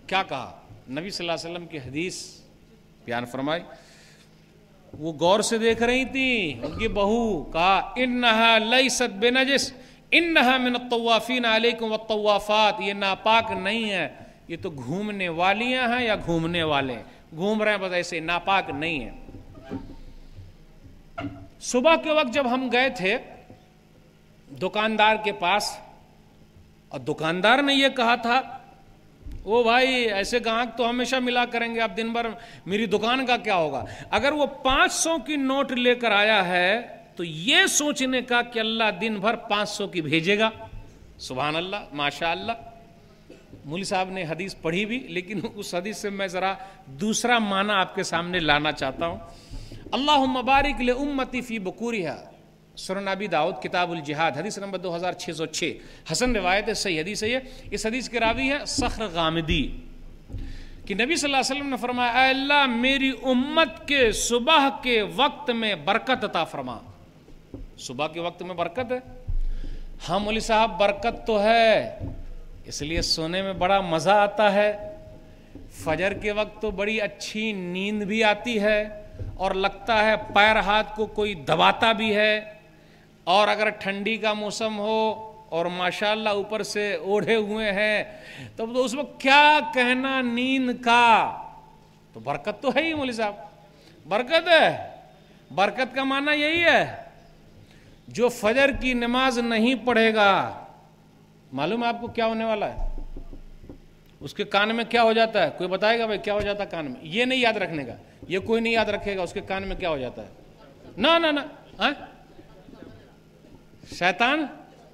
کیا کہا؟ نبی صلی اللہ علیہ وسلم کی حدیث بیان فرمائی. وہ غور سے دیکھ رہی تھی ان کی بہو. کہا انہا لیست بنجس انہا من الطوافین علیکم والطوافات. یہ ناپاک نہیں ہے، یہ تو گھومنے والیاں ہیں یا گھومنے والے گھوم رہے ہیں بس ایسے، ناپاک نہیں ہے. صبح کے وقت جب ہم گئے تھے دکاندار کے پاس، اور دکاندار نے یہ کہا تھا وہ بھائی ایسے گاہک تو ہمیشہ ملا کریں گے، اب دن بھر میری دکان کا کیا ہوگا. اگر وہ 500 کی نوٹ لے کر آیا ہے تو یہ سوچنے کا کہ اللہ دن بھر 500 کی بھیجے گا. سبحان اللہ ماشاء اللہ. مولوی صاحب نے حدیث پڑھی بھی، لیکن اس حدیث سے میں ذرا دوسرا معنی آپ کے سامنے لانا چاہتا ہوں. اللہم بارک لامتی فی بکورہا. سنن ابی داؤد کتاب الجہاد حدیث نمبر 2606. حسن روایت ہے، صحیح حدیث ہے یہ. اس حدیث کے راوی ہے صخر غامدی کہ نبی صلی اللہ علیہ وسلم نے فرمایا اے اللہ میری امت کے صبح کے وقت میں برکت عطا فرما. صبح کے وقت میں برکت ہے. ہاں مولوی صاحب برکت تو ہے، اس لیے سونے میں بڑا مزہ آتا ہے. فجر کے وقت تو بڑی اچھی نیند بھی آتی ہے اور لگتا ہے پیر ہاتھ کو کوئی دباتا بھی ہے. اور اگر ٹھنڈی کا موسم ہو اور ماشاءاللہ اوپر سے اوڑھے ہوئے ہیں تب تو اس وقت کیا کہنا نیند کا. تو برکت تو ہے ہی مولوی صاحب، برکت ہے. برکت کا معنی یہی ہے جو فجر کی نماز نہیں پڑھے گا، معلوم ہے آپ کو کیا ہونے والا ہے؟ اس کے کان میں کیا ہو جاتا ہے؟ کوئی بتائے گا بھائی کیا ہو جاتا ہے کان میں؟ یہ نہیں یاد رکھنے کا، یہ کوئی نہیں یاد رکھے گا اس کے کان میں کیا ہو جاتا ہے. نہ شیطان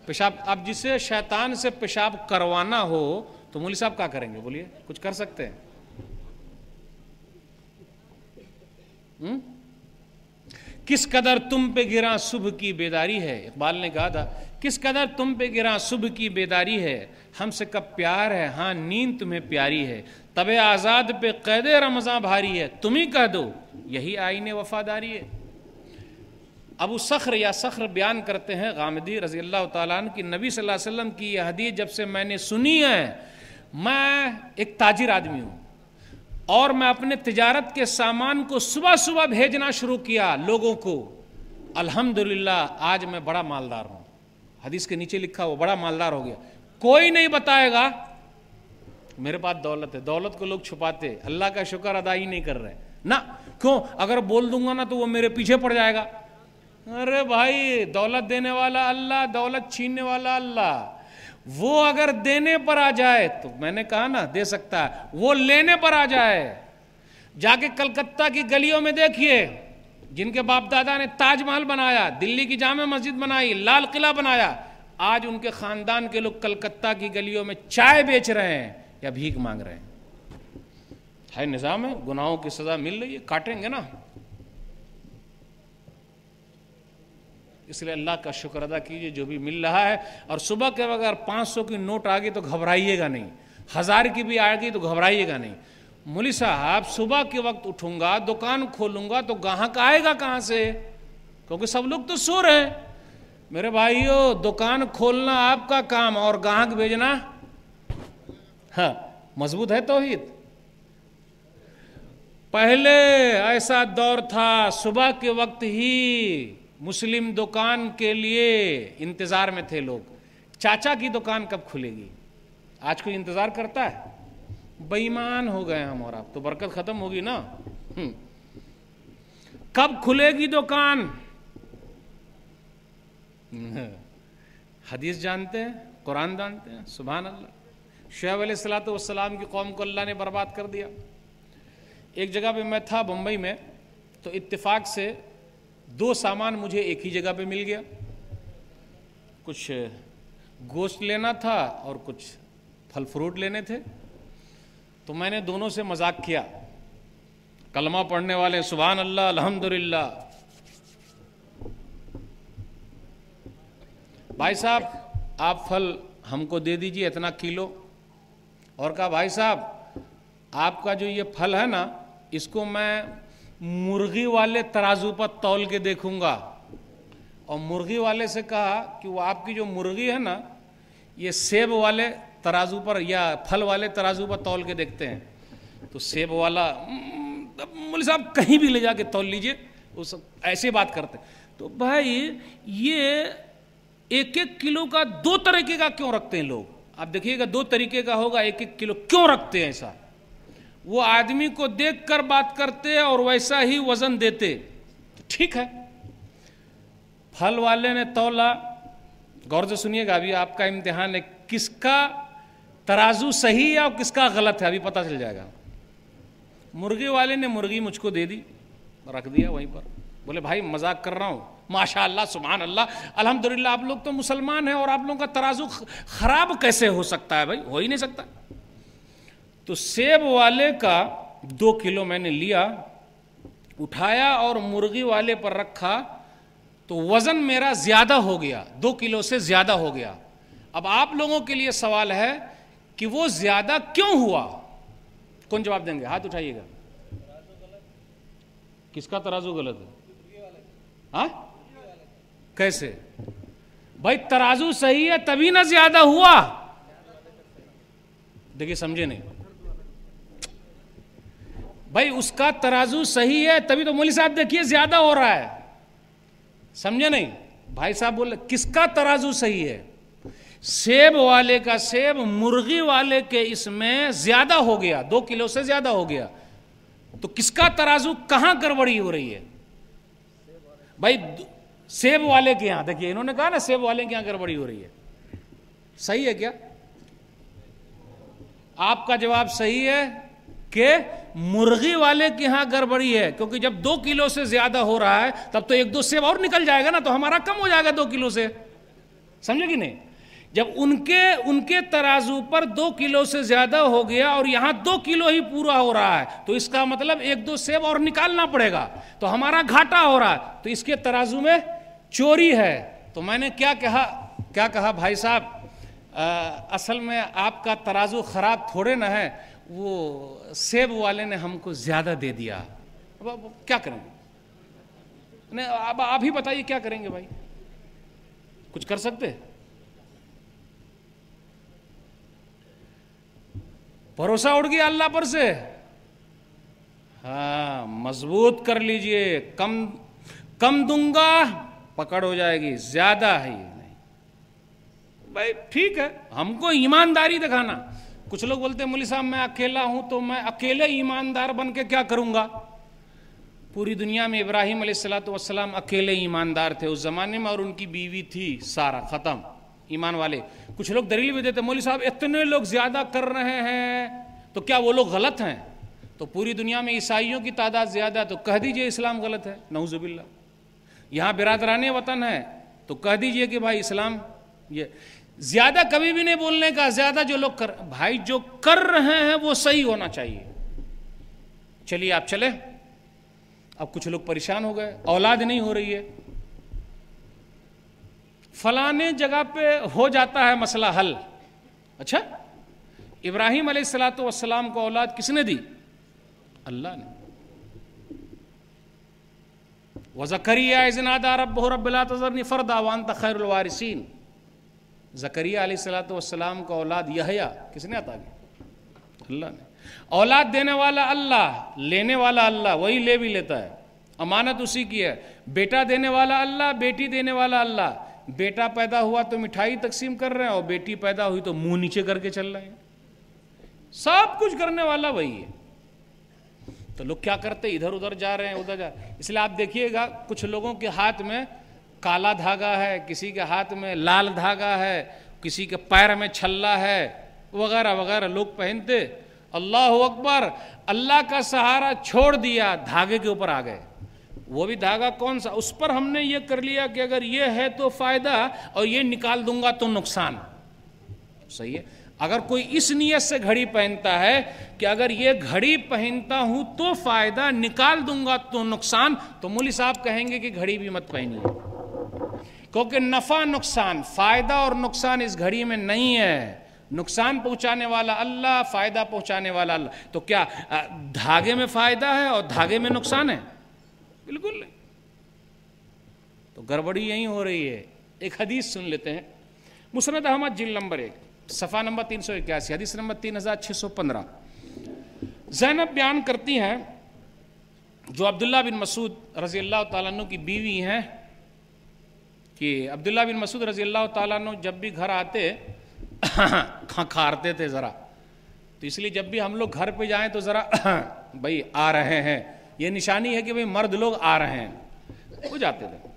پیشاب. اب جسے شیطان سے پیشاب کروانا ہو تو مولوی صاحب کیا کریں گے؟ بولیے کچھ کر سکتے ہیں؟ کس قدر تم پہ گراں صبح کی بیداری ہے. اقبال نے کہا تھا کس قدر تم پہ گراں صبح کی بیداری ہے, ہم سے کب پیار ہے ہاں نیند تمہیں پیاری ہے, تب آزاد پہ قید رمضاں بھاری ہے, تم ہی کہہ دو یہی آئین وفاداری ہے. ابو صخر یا صخر بیان کرتے ہیں غامدی رضی اللہ تعالیٰ عنہ کی نبی صلی اللہ علیہ وسلم کی یہ حدیث جب سے میں نے سنی ہے, میں ایک تاجر آدمی ہوں اور میں اپنے تجارت کے سامان کو صبح صبح بھیجنا شروع کیا لوگوں کو, الحمدللہ آج میں بڑا مالدار ہوں. حدیث کے نیچے لکھا وہ بڑا مالدار ہو گیا. کوئی نہیں بتائے گا میرے پاس دولت ہے, دولت کو لوگ چھپاتے, اللہ کا شکر ادا ہی نہیں کر رہے نا. کیوں؟ اگر بول دوں گا نا تو وہ میرے پیچھے پڑ جائے گا. ارے بھائی دولت دینے والا اللہ, دولت چھیننے والا اللہ. وہ اگر دینے پر آ جائے تو میں نے کہا نا دے سکتا ہے, وہ لینے پر آ جائے. جا کے کلکتہ کی گلیوں میں دیکھیے جن کے باپ دادا نے تاج محل بنایا, دلی کی جامع مسجد بنائی, لال قلعہ بنایا, آج ان کے خاندان کے لوگ کلکتہ کی گلیوں میں چائے بیچ رہے ہیں یا بھیک مانگ رہے ہیں. ہے نظام ہے, گناہوں کی سزا مل رہی ہے, کاٹیں گے نا. اس لیے اللہ کا شکر ادا کیجئے جو بھی مل رہا ہے. اور صبح کے اگر 500 کی نوٹ آ گئی تو گھبرائیے گا نہیں, 1000 کی بھی آ گئی تو گھبرائیے گا نہیں. مولوی صاحب صبح کے وقت اٹھوں گا, دکان کھولوں گا تو گاہک آئے گا کہاں سے, کیونکہ سب لوگ تو سو رہے ہیں. میرے بھائیو دکان کھولنا آپ کا کام اور گاہک بھیجنا, ہاں مضبوط ہے توحید. پہلے ایسا دور تھا صبح کے وقت ہی مسلم دکان کے لیے انتظار میں تھے لوگ, چاچا کی دکان کب کھلے گی. آج کوئی انتظار کرتا ہے؟ بے ایمان ہو گئے ہم, اور آپ تو برکت ختم ہوگی نا. کب کھلے گی دکان؟ حدیث جانتے ہیں, قرآن جانتے ہیں, سبحان اللہ. شعیب علیہ السلام کی قوم کو اللہ نے برباد کر دیا. ایک جگہ پہ میں تھا بمبئی میں, تو اتفاق سے 2 سامان مجھے ایک ہی جگہ پہ مل گیا. کچھ گوشت لینا تھا اور کچھ پھل فروٹ لینے تھے. تو میں نے دونوں سے مذاق کیا. کلمہ پڑھنے والے سبحان اللہ الحمدللہ. بھائی صاحب آپ پھل ہم کو دے دیجئے اتنا کلو. اور کہا بھائی صاحب آپ کا جو یہ پھل ہے نا, اس کو میں مرغی والے ترازو پر تول کے دیکھوں گا. اور مرغی والے سے کہا کہ وہ آپ کی جو مرغی ہے نا, یہ سیب والے ترازو پر یا پھل والے ترازو پر تول کے دیکھتے ہیں. تو سیب والا مولوی صاحب کہیں بھی لے جا کے تول لیجئے, وہ ایسے بات کرتے. تو بھائی یہ 1-1 کلو کا 2 طریقے کا کیوں رکھتے ہیں لوگ؟ آپ دیکھیے گا 2 طریقے کا ہوگا, 1-1 کلو کیوں رکھتے ہیں ایسا؟ وہ آدمی کو دیکھ کر بات کرتے اور ویسا ہی وزن دیتے. ٹھیک ہے, پھل والے نے تولا. غور سے سنیے گا, ابھی آپ کا امتحان ہے, کس کا ترازو صحیح ہے اور کس کا غلط ہے ابھی پتہ چل جائے گا. مرغی والے نے مرغی مجھ کو دے دی, رکھ دیا وہیں پر. بولے بھائی مذاق کر رہا ہوں, ماشاء اللہ سبحان اللہ الحمدللہ, آپ لوگ تو مسلمان ہیں اور آپ لوگوں کا ترازو خراب کیسے ہو سکتا ہے؟ بھائی ہو ہی نہیں سکتا. تو سیب والے کا 2 کلو میں نے لیا, اٹھایا اور مرغی والے پر رکھا تو وزن میرا زیادہ ہو گیا, 2 کلو سے زیادہ ہو گیا. اب آپ لوگوں کے لیے سوال ہے کہ وہ زیادہ کیوں ہوا؟ کون جواب دیں گے؟ ہاتھ اٹھائیے گا. کس کا ترازو غلط ہے؟ ہاں کیسے بھائی؟ ترازو صحیح ہے تبھی نہ زیادہ ہوا. دیکھیے سمجھے نہیں بھائی, اس کا ترازو صحیح ہے تبھی تو مولوی صاحب دیکھیے زیادہ ہو رہا ہے. سمجھے نہیں بھائی صاحب؟ بولے کس کا ترازو صحیح ہے؟ سیب والے کا سیب مرغی والے کے اس میں زیادہ ہو گیا, 2 کلو سے زیادہ ہو گیا. تو کس کا ترازو کہاں گڑبڑی ہو رہی ہے بھائی؟ سیب والے کے یہاں. دیکھیے انہوں نے کہا نا سیب والے کے یہاں گڑبڑی ہو رہی ہے. صحیح ہے کیا؟ آپ کا جواب صحیح ہے کہ مرغی والے کے ہاں گڑبڑی ہے, کیونکہ جب 2 کلو سے زیادہ ہو رہا ہے تب تو 1-2 سیب اور نکل جائے گا نا, تو ہمارا کم ہو جائے گا 2 کلو سے. سمجھے کہ نہیں؟ جب ان کے ترازو پر 2 کلو سے زیادہ ہو گیا اور یہاں 2 کلو ہی پورا ہو رہا ہے تو اس کا مطلب 1-2 سیب اور نکالنا پڑے گا، تو ہمارا گھاٹا ہو رہا ہے، تو اس کے ترازو میں چوری ہے۔ تو میں نے کیا کہا بھائی صاحب، اصل میں آپ کا ترازو خراب تھوڑے نہ ہے، وہ سیب والے نے ہم کو زیادہ دے دیا، اب کیا کریں گے؟ اب آپ ہی بتائیے کیا کریں گے بھائی، کچھ کر سکتے؟ بھروسہ اڑ گیا اللہ پر سے، ہاں مضبوط کر لیجئے، کم دوں گا پکڑ ہو جائے گی، زیادہ ہی نہیں بھائی، ٹھیک ہے ہم کو ایمانداری دکھانا۔ کچھ لوگ بولتے ہیں مولوی صاحب میں اکیلا ہوں تو میں اکیلے ایماندار بن کے کیا کروں گا؟ پوری دنیا میں ابراہیم علیہ السلام اکیلے ایماندار تھے اس زمانے میں، اور ان کی بیوی تھی سارا، ختم ایمان والے۔ کچھ لوگ دلیل بھی دیتے مولوی صاحب اتنے لوگ زیادہ کر رہے ہیں تو کیا وہ لوگ غلط ہیں؟ تو پوری دنیا میں عیسائیوں کی تعداد زیادہ ہے تو کہہ دیجئے اسلام غلط ہے، نعوذ باللہ۔ یہاں برادران وطن ہے تو کہہ دیجئے کہ بھائی اسلام یہ زیادہ کبھی بھی نہیں بولنے کا، زیادہ جو لوگ بھائی جو کر رہے ہیں وہ صحیح ہونا چاہیے۔ چلیے آپ چلے، اب کچھ لوگ پریشان ہو گئے، اولاد نہیں ہو رہی ہے، فلانے جگہ پہ ہو جاتا ہے مسئلہ حل۔ اچھا ابراہیم علیہ السلام کو اولاد کس نے دی؟ اللہ نے۔ وَزَكَرِيَّا إِذْ نَادَىٰ رَبَّهُ رَبِّ لَا تَذَرْنِي فَرْدًا وَأَنْتَ خَيْرُ الْوَارِثِينَ۔ زکریا علیہ السلام کو اولاد یحییٰ کس نے عطا کی؟ اللہ نے۔ اولاد دینے والا اللہ، لینے والا اللہ، وہی لے بھی لیتا ہے، امانت اسی کی ہے۔ بیٹا دینے والا اللہ، بیٹی دینے والا اللہ۔ بیٹا پیدا ہوا تو مٹھائی تقسیم کر رہے ہیں اور بیٹی پیدا ہوئی تو منہ نیچے کر کے چل رہے ہیں، سب کچھ کرنے والا وہی ہے۔ تو لوگ کیا کرتے، ادھر ادھر جا رہے ہیں، ادھر جا رہے ہیں۔ اس لیے آپ دیکھیے گا کچھ لوگوں کے ہاتھ میں کالا دھاگا ہے، کسی کے ہاتھ میں لال دھاگا ہے، کسی کے پیر میں چھلا ہے، وغیرہ وغیرہ لوگ پہنتے۔ اللہ اکبر، اللہ کا سہارا چھوڑ دیا، دھاگے کے اوپر آ گئے۔ وہ بھی دھاگا کون سا؟ اس پر ہم نے یہ کر لیا کہ اگر یہ ہے تو فائدہ اور یہ نکال دوں گا تو نقصان۔ صحیح ہے؟ اگر کوئی اس نیت سے گھڑی پہنتا ہے کہ اگر یہ گھڑی پہنتا ہوں تو فائدہ، نکال دوں گا تو نقصان، تو مولوی صاحب کہیں گے کہ گھڑی بھی مت پہنیے، کیونکہ نفع نقصان، فائدہ اور نقصان اس گھڑی میں نہیں ہے۔ نقصان پہنچانے والا اللہ، فائدہ پہنچانے والا اللہ۔ تو کیا دھاگے میں فائدہ ہے اور دھاگے میں نقصان ہے؟ بالکل نہیں۔ تو گڑبڑی یہی ہو رہی ہے۔ ایک حدیث سن لیتے ہیں، مسند احمد جلد نمبر 1 صفحہ نمبر 381، حدیث نمبر 3615۔ زینب بیان کرتی ہیں، جو عبداللہ بن مسعود رضی اللہ تعالیٰ عنہ کی بیوی ہیں، کہ عبداللہ بن مسعود رضی اللہ تعالیٰ عنہ جب بھی گھر آتے کھارتے تھے ذرا، تو اس لیے جب بھی ہم لوگ گھر پہ جائیں تو ذرا بھائی آ رہے ہیں، یہ نشانی ہے کہ بھائی مرد لوگ آ رہے ہیں، وہ جاتے تھے۔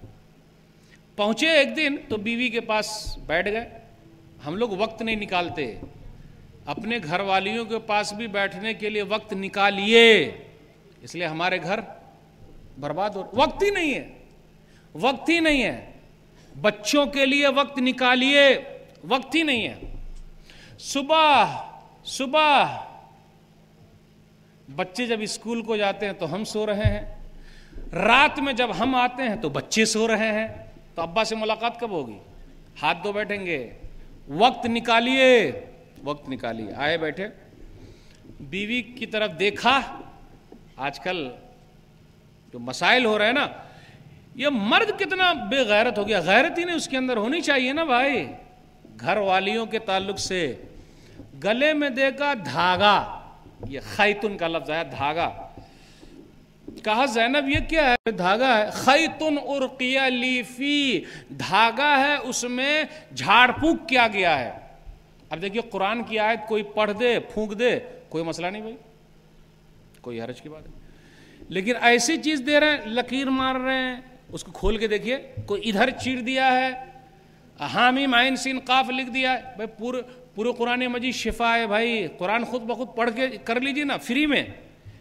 پہنچے ایک دن تو بیوی کے پاس بیٹھ گئے۔ ہم لوگ وقت نہیں نکالتے، اپنے گھر والیوں کے پاس بھی بیٹھنے کے لیے وقت نکالیے، اس لیے ہمارے گھر برباد ہو، وقت ہی نہیں ہے، وقت ہی نہیں ہے۔ بچوں کے لیے وقت نکالیے، وقت ہی نہیں ہے۔ صبح بچے جب اسکول کو جاتے ہیں تو ہم سو رہے ہیں، رات میں جب ہم آتے ہیں تو بچے سو رہے ہیں، تو ابا سے ملاقات کب ہوگی؟ ہاتھ دھو بیٹھیں گے۔ وقت نکالیے، وقت نکالیے۔ آئے بیٹھے، بیوی کی طرف دیکھا۔ آج کل جو مسائل ہو رہے ہیں نا، یہ مرد کتنا بے غیرت ہو گیا، غیرت ہی نہیں اس کے اندر ہونی چاہیے نا بھائی۔ گھر والیوں کے تعلق سے گلے میں دیکھا دھاگا، یہ خیتن کا لفظ ہے، دھاگا۔ کہا زینب یہ کیا ہے؟ دھاگا ہے۔ خیتن ارقی لی فی، دھاگا ہے اس میں جھاڑ پھونک کیا گیا ہے۔ اب دیکھیے قرآن کی آیت کوئی پڑھ دے پھونک دے کوئی مسئلہ نہیں بھائی، کوئی حرج کی بات ہے، لیکن ایسی چیز دے رہے ہیں، لکیر مار رہے ہیں، اس کو کھول کے دیکھیے، کوئی ادھر چیر دیا ہے، حامیم عین سین قاف لکھ دیا ہے۔ بھائی پورے قرآن مجید شفا ہے بھائی، قرآن خود بخود پڑھ کے کر لیجیے نا،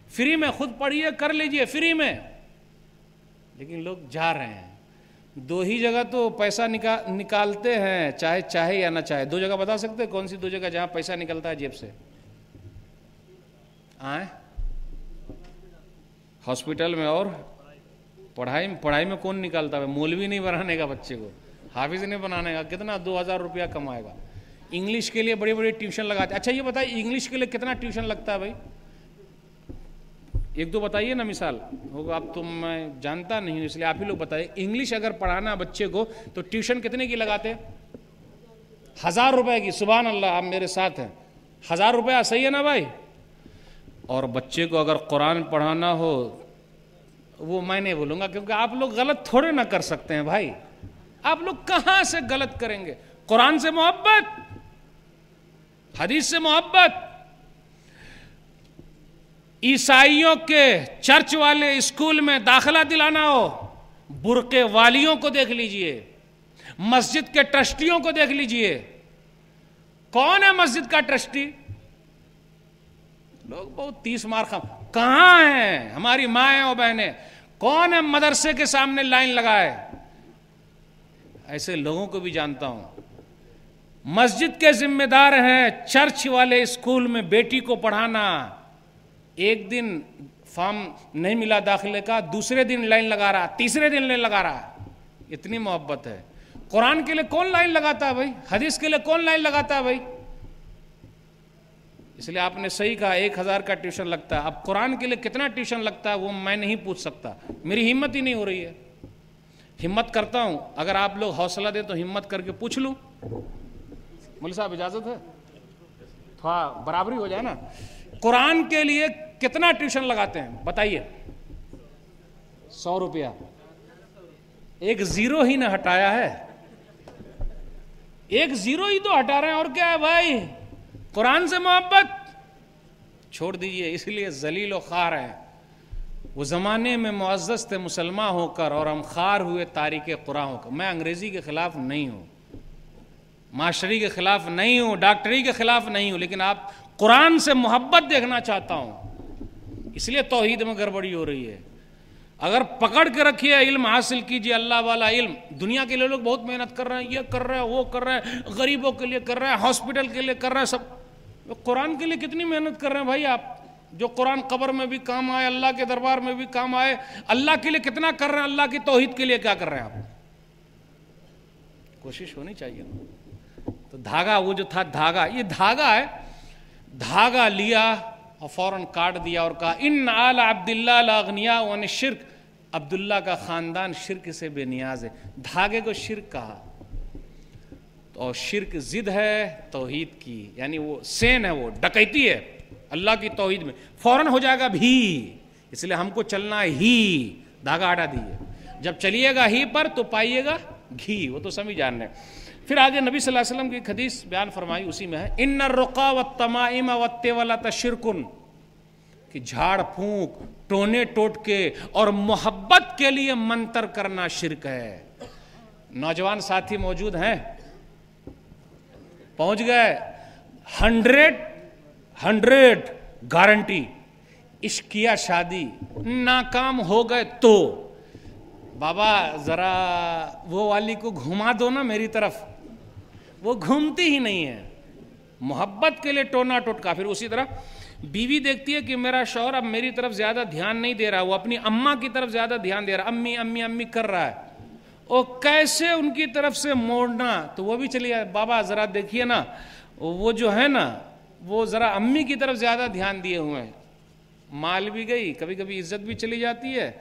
فری میں خود پڑھیے، کر لیجیے فری میں۔ لیکن لوگ جا رہے ہیں دو ہی جگہ تو پیسہ نکالتے ہیں، چاہے یا نہ چاہے. دو جگہ بتا سکتے کون سی دو جگہ جہاں پیسہ نکلتا ہے جیب سے؟ ہاسپٹل میں اور پڑھائی میں کون نکالتا ہے؟ مولوی نہیں بنانے کا بچے کو، حافظ نہیں بنانے کا. کتنا 2000 روپیہ کمائے گا. انگلش کے لیے بڑی بڑی ٹیوشن لگاتے. اچھا یہ بتائیے انگلش کے لیے کتنا ٹیوشن لگتا ہے بھائی؟ ایک دو بتائیے نا مثال ہوگا. اب تو میں جانتا نہیں ہوں اس لیے آپ ہی لوگ بتائیے. انگلش اگر پڑھانا بچے کو تو ٹیوشن کتنے کی لگاتے؟ 1000 روپے کی. سبحان اللہ، آپ میرے ساتھ ہیں. 1000 روپیہ صحیح ہے نا بھائی؟ اور بچے کو اگر قرآن پڑھانا ہو وہ میں نہیں بولوں گا، کیونکہ آپ لوگ غلط تھوڑے نہ کر سکتے ہیں بھائی. آپ لوگ کہاں سے غلط کریں گے؟ قرآن سے محبت، حدیث سے محبت. عیسائیوں کے چرچ والے اسکول میں داخلہ دلانا ہو، برقع والیوں کو دیکھ لیجئے، مسجد کے ٹرسٹیوں کو دیکھ لیجئے. کون ہے مسجد کا ٹرسٹی؟ لوگ بہت 30 مار کہاں ہیں ہماری مائیں اور بہنیں؟ کون ہے مدرسے کے سامنے لائن لگائے؟ ایسے لوگوں کو بھی جانتا ہوں. مسجد کے ذمہ دار ہیں، چرچ والے اسکول میں بیٹی کو پڑھانا. ایک دن فارم نہیں ملا داخلے کا، دوسرے دن لائن لگا رہا، تیسرے دن لائن لگا رہا. اتنی محبت ہے. قرآن کے لیے کون لائن لگاتا ہے بھائی؟ حدیث کے لیے کون لائن لگاتا ہے بھائی؟ اس لیے آپ نے صحیح کہا 1000 کا ٹیوشن لگتا ہے. اب قرآن کے لیے کتنا ٹیوشن لگتا ہے وہ میں نہیں پوچھ سکتا، میری ہمت ہی نہیں ہو رہی ہے. ہمت کرتا ہوں، اگر آپ لوگ حوصلہ دیں تو ہمت کر کے پوچھ لوں. مولوی صاحب اجازت ہے؟ تھوڑا برابری ہو جائے نا. قرآن کے لیے کتنا ٹیوشن لگاتے ہیں بتائیے؟ 100 روپیہ. ایک زیرو ہی نہ ہٹایا ہے، ایک زیرو ہی تو ہٹا رہے ہیں. اور کیا ہے بھائی؟ قرآن سے محبت چھوڑ دیجئے. اس لیے ذلیل و خوار ہیں. وہ زمانے میں معزز تھے مسلمان ہو کر، اور ہم خوار ہوئے تاریک قرآن ہو کر. میں انگریزی کے خلاف نہیں ہوں، معاشری کے خلاف نہیں ہوں، ڈاکٹری کے خلاف نہیں ہوں، لیکن آپ قرآن سے محبت دیکھنا چاہتا ہوں. اس لیے توحید میں گڑبڑی ہو رہی ہے. اگر پکڑ کے رکھیے علم حاصل کیجئے، اللہ والا علم. دنیا کے لیے لوگ بہت محنت کر رہے ہیں، یہ کر رہے ہیں، وہ کر رہے ہیں، غریبوں کے لیے کر رہے ہیں، ہاسپٹل کے لیے کر رہے ہیں. سب قرآن کے لیے کتنی محنت کر رہے ہیں بھائی آپ؟ جو قرآن قبر میں بھی کام آئے، اللہ کے دربار میں بھی کام آئے. اللہ کے لیے کتنا کر رہے ہیں؟ اللہ کی توحید کے لیے کیا کر رہے ہیں آپ؟ کوشش ہونی چاہیے. تو دھاگا وہ جو تھا دھاگا، یہ دھاگا ہے. دھاگا لیا اور فوراً کاٹ دیا اور کہا ان آل عبداللہ لاغنیاء عن الشرک. عبداللہ کا خاندان شرک سے بے نیاز ہے. دھاگے کو شرک کہا. اور شرک ضد ہے توحید کی، یعنی وہ سین ہے، وہ ڈکیتی ہے اللہ کی توحید میں. فوراً ہو جائے گا بھی. اس لیے ہم کو چلنا ہی. دھاگا ہٹا دیجیے. جب چلیے گا ہی پر تو پائیے گا گھی. وہ تو سبھی جان رہے ہیں. پھر آگے نبی صلی اللہ علیہ وسلم کی ایک حدیث بیان فرمائی، اسی میں ہے ان الرقا والتمائم والتولۃ شرک، کہ جھاڑ پھونک، ٹونے ٹوٹکے اور محبت کے لیے منتر کرنا شرک ہے. نوجوان ساتھی موجود ہیں؟ پہنچ گئے؟ 100 گارنٹی. عشق کیا، شادی ناکام ہو گئے تو بابا ذرا وہ والی کو گھما دو نا میری طرف. وہ گھومتی ہی نہیں ہے. محبت کے لیے ٹونا ٹوٹکا. پھر اسی طرح بیوی دیکھتی ہے کہ میرا شوہر اب میری طرف زیادہ دھیان نہیں دے رہا، وہ اپنی اماں کی طرف زیادہ دھیان دے رہا، امی امی امی کر رہا ہے. اور کیسے ان کی طرف سے موڑنا؟ تو وہ بھی چلی ہے. بابا ذرا دیکھیے نا، وہ جو ہے نا وہ ذرا امی کی طرف زیادہ دھیان دیے ہوئے ہیں. مال بھی گئی، کبھی کبھی عزت بھی چلی جاتی ہے.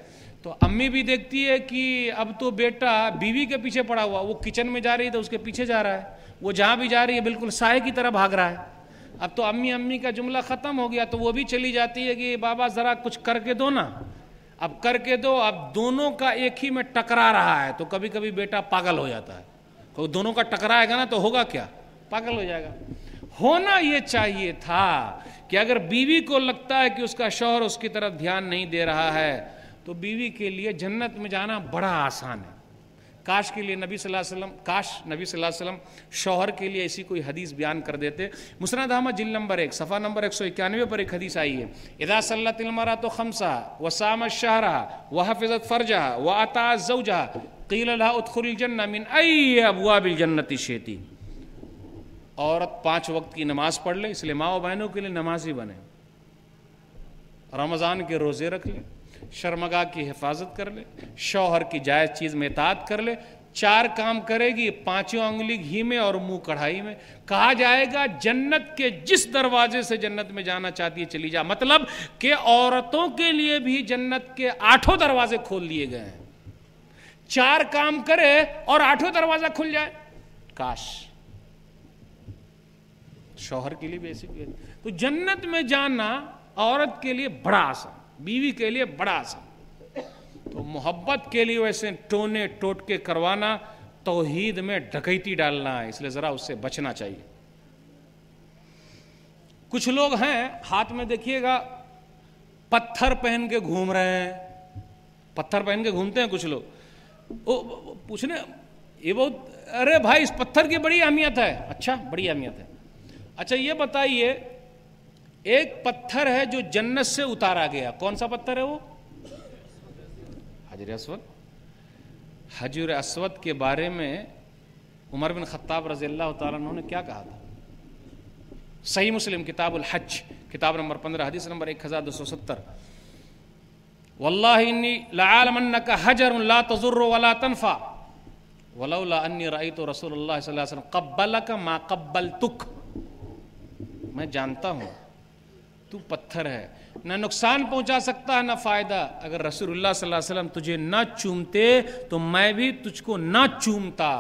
تو امی بھی دیکھتی ہے کہ اب تو بیٹا بیوی کے پیچھے پڑا ہوا، وہ کچن میں جا رہی ہے تو اس کے پیچھے جا رہا ہے، وہ جہاں بھی جا رہی ہے بالکل سائے کی طرح بھاگ رہا ہے. اب تو امی امی کا جملہ ختم ہو گیا، تو وہ بھی چلی جاتی ہے کہ بابا ذرا کچھ کر کے دو نا. اب کر کے دو. اب دونوں کا ایک ہی میں ٹکرا رہا ہے، تو کبھی کبھی بیٹا پاگل ہو جاتا ہے. تو دونوں کا ٹکرائے گا نا تو ہوگا کیا؟ پاگل ہو جائے گا. ہونا یہ چاہیے تھا کہ اگر بیوی کو لگتا ہے کہ اس کا شوہر اس کی طرف دھیان نہیں دے رہا ہے تو بیوی کے لیے جنت میں جانا بڑا آسان ہے. کاش نبی صلی اللہ علیہ وسلم شوہر کے لیے ایسی کوئی حدیث بیان کر دیتے. مسند احمد جلد نمبر 1 صفحہ نمبر 191 پر ایک حدیث آئی ہے، اذا صلت المرأة خمسها وصامت شهرها وحفظت فرجها واطاعت زوجها قیل لها ادخل الجنہ من ای ابواب الجنت شئتی. عورت 5 وقت کی نماز پڑھ لے، اس لیے ماں و بہنوں کے لیے نمازی بنے، رمضان کے روزے رکھ لے، شرمگاہ کی حفاظت کر لے، شوہر کی جائز چیز میں اطاعت کر لے، 4 کام کرے گی، 5 انگلی گھی میں اور منہ کڑھائی میں. کہا جائے گا جنت کے جس دروازے سے جنت میں جانا چاہتی ہے چلی جا. مطلب کہ عورتوں کے لیے بھی جنت کے 8 دروازے کھول دیے گئے ہیں. 4 کام کرے اور 8 دروازہ کھل جائے. کاش شوہر کے لیے بھی ایسی بھی ہے. تو جنت میں جانا عورت کے لیے بڑا آسان، بیوی کے لیے بڑا آسان. تو محبت کے لیے ویسے ٹونے ٹوٹکے کروانا توحید میں ڈکیتی ڈالنا ہے، اس لیے ذرا اس سے بچنا چاہیے. کچھ لوگ ہیں ہاتھ میں دیکھیے گا پتھر پہن کے گھوم رہے ہیں، پتھر پہن کے گھومتے ہیں کچھ لوگ. پوچھنے یہ بہت، ارے بھائی اس پتھر کی بڑی اہمیت ہے. اچھا بڑی اہمیت ہے. اچھا یہ بتائیے ایک پتھر ہے جو جنت سے اتارا گیا، کون سا پتھر ہے وہ؟ حجر اسود. حجر اسود کے بارے میں عمر بن خطاب رضی اللہ تعالیٰ عنہ نے کیا کہا تھا؟ صحیح مسلم کتاب الحج کتاب نمبر 15 حدیث نمبر 1270. واللہ انی لعالم انک حجر لا تضر ولا تنفع ولولا انی رأیت رسول اللہ صلی اللہ علیہ وسلم قبلک ما قبلتک. میں جانتا ہوں تو پتھر ہے، نہ نقصان پہنچا سکتا ہے نہ فائدہ. اگر رسول اللہ صلی اللہ علیہ وسلم تجھے نہ چومتے تو میں بھی تجھ کو نہ چومتا.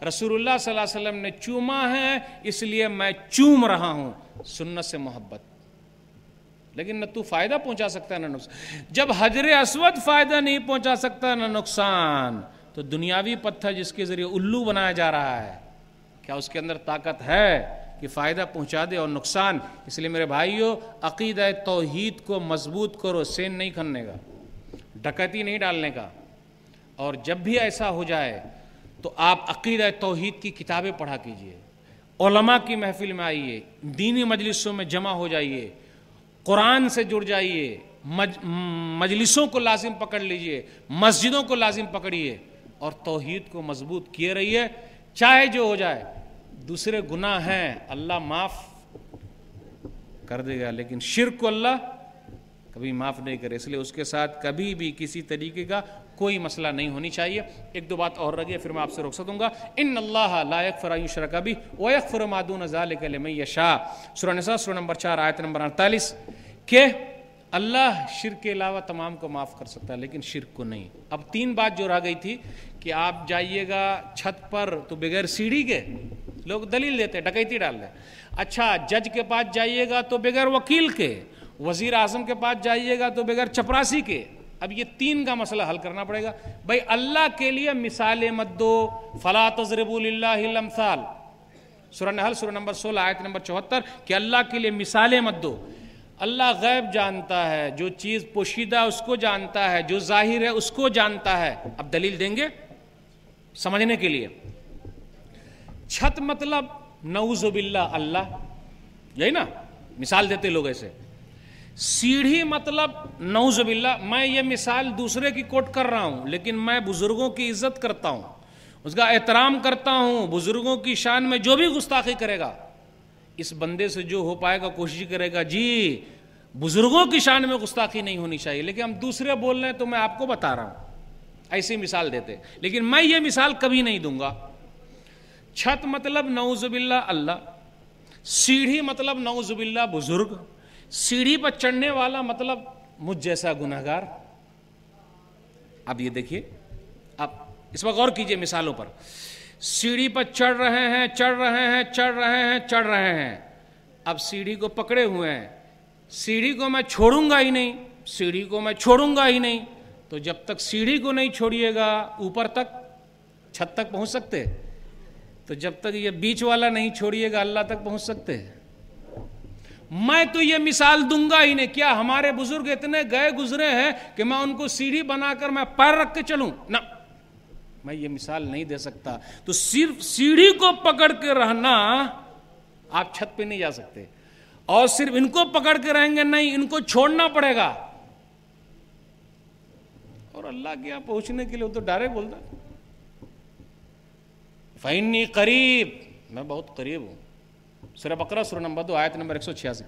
رسول اللہ صلی اللہ علیہ وسلم نے چوما ہے اس لیے میں چوم رہا ہوں. سنت سے محبت. لیکن نہ تو فائدہ پہنچا سکتا ہے نہ نقصان. جب حجر اسود فائدہ نہیں پہنچا سکتا نہ نقصان، تو دنیاوی پتھر جس کے ذریعے الو بنایا جا رہا ہے، کیا اس کے اندر طاقت ہے کہ فائدہ پہنچا دے اور نقصان؟ اس لیے میرے بھائیو عقیدہ توحید کو مضبوط کرو، سین نہیں کرنے کا، ڈکیتی نہیں ڈالنے کا. اور جب بھی ایسا ہو جائے تو آپ عقیدہ توحید کی کتابیں پڑھا کیجئے، علماء کی محفل میں آئیے، دینی مجلسوں میں جمع ہو جائیے، قرآن سے جڑ جائیے، مجلسوں کو لازم پکڑ لیجئے، مسجدوں کو لازم پکڑیے اور توحید کو مضبوط کیے رہیے. چاہے جو ہو جائے، دوسرے گناہ ہیں اللہ معاف کر دے گا لیکن شرک کو اللہ کبھی معاف نہیں کرے. اس لیے اس کے ساتھ کبھی بھی کسی طریقے کا کوئی مسئلہ نہیں ہونی چاہیے. 1-2 بات اور رہ گئی پھر میں آپ سے رخصت ہوں گا. ان اللہ لا یغفر ان یشرک بہ ویغفر ما دون ذلک لمن یشاء. سورہ نساء سورہ نمبر 4 آیت نمبر 48 کہ اللہ شرک کے علاوہ تمام کو معاف کر سکتا ہے لیکن شرک کو نہیں. اب 3 بات جو رہ گئی تھی کہ آپ جائیے گا چھت پر تو بغیر سیڑھی کے، لوگ دلیل دیتے ڈکیتی ڈال دیں. اچھا جج کے پاس جائیے گا تو بغیر وکیل کے، وزیر اعظم کے پاس جائیے گا تو بغیر چپراسی کے. اب یہ 3 کا مسئلہ حل کرنا پڑے گا. بھائی اللہ کے لیے مثالیں مت دو، فلا تضربوا للہ الامثال. سورہ نحل سورہ نمبر 16 آیت نمبر 74 کہ اللہ کے لیے مثالیں مت دو. اللہ غیب جانتا ہے، جو چیز پوشیدہ اس کو جانتا ہے، جو ظاہر ہے اس کو جانتا ہے. اب دلیل دیں گے سمجھنے کے لیے. چھت مطلب نعوذ باللہ اللہ، یہی نا مثال دیتے لوگ ایسے. سیڑھی مطلب نعوذ باللہ، میں یہ مثال دوسرے کی کوٹ کر رہا ہوں لیکن میں بزرگوں کی عزت کرتا ہوں، اس کا احترام کرتا ہوں. بزرگوں کی شان میں جو بھی گستاخی کرے گا، اس بندے سے جو ہو پائے گا کوشش کرے گا جی بزرگوں کی شان میں گستاخی نہیں ہونی چاہیے. لیکن ہم دوسرے بول رہے ہیں تو میں آپ کو بتا رہا ہوں، ایسی مثال دیتے. لیکن میں یہ مثال کبھی نہیں دوں گا. چھت مطلب نعوذ باللہ اللہ، سیڑھی مطلب نعوذ باللہ بزرگ، سیڑھی پر چڑھنے والا مطلب مجھ جیسا گناہگار. اب یہ دیکھیے، اب اس پر غور کیجئے مثالوں پر. سیڑھی پر چڑھ رہے ہیں، چڑھ رہے ہیں، چڑھ رہے ہیں، چڑھ رہے ہیں. اب سیڑھی کو پکڑے ہوئے ہیں، سیڑھی کو میں چھوڑوں گا ہی نہیں، سیڑھی کو میں چھوڑوں گا ہی نہیں. تو جب تک سیڑھی کو نہیں چھوڑیے گا اوپر تک چھت تک پہنچ سکتے، تو جب تک یہ بیچ والا نہیں چھوڑیے گا اللہ تک پہنچ سکتے. میں تو یہ مثال دوں گا ہی نہیں. کیا ہمارے بزرگ اتنے گئے گزرے ہیں کہ میں ان کو سیڑھی بنا کر میں پیر رکھ کے چلوں؟ نہ، میں یہ مثال نہیں دے سکتا. تو صرف سیڑھی کو پکڑ کے رہنا، آپ چھت پہ نہیں جا سکتے. اور صرف ان کو پکڑ کے رہیں گے نہیں، ان کو چھوڑنا پڑے گا. اور اللہ کے یہاں پہنچنے کے لیے وہ تو ڈائریکٹ بولتا فإنی قریب، میں بہت قریب ہوں. سورہ بقرہ سورہ نمبر 2 آیت نمبر 186.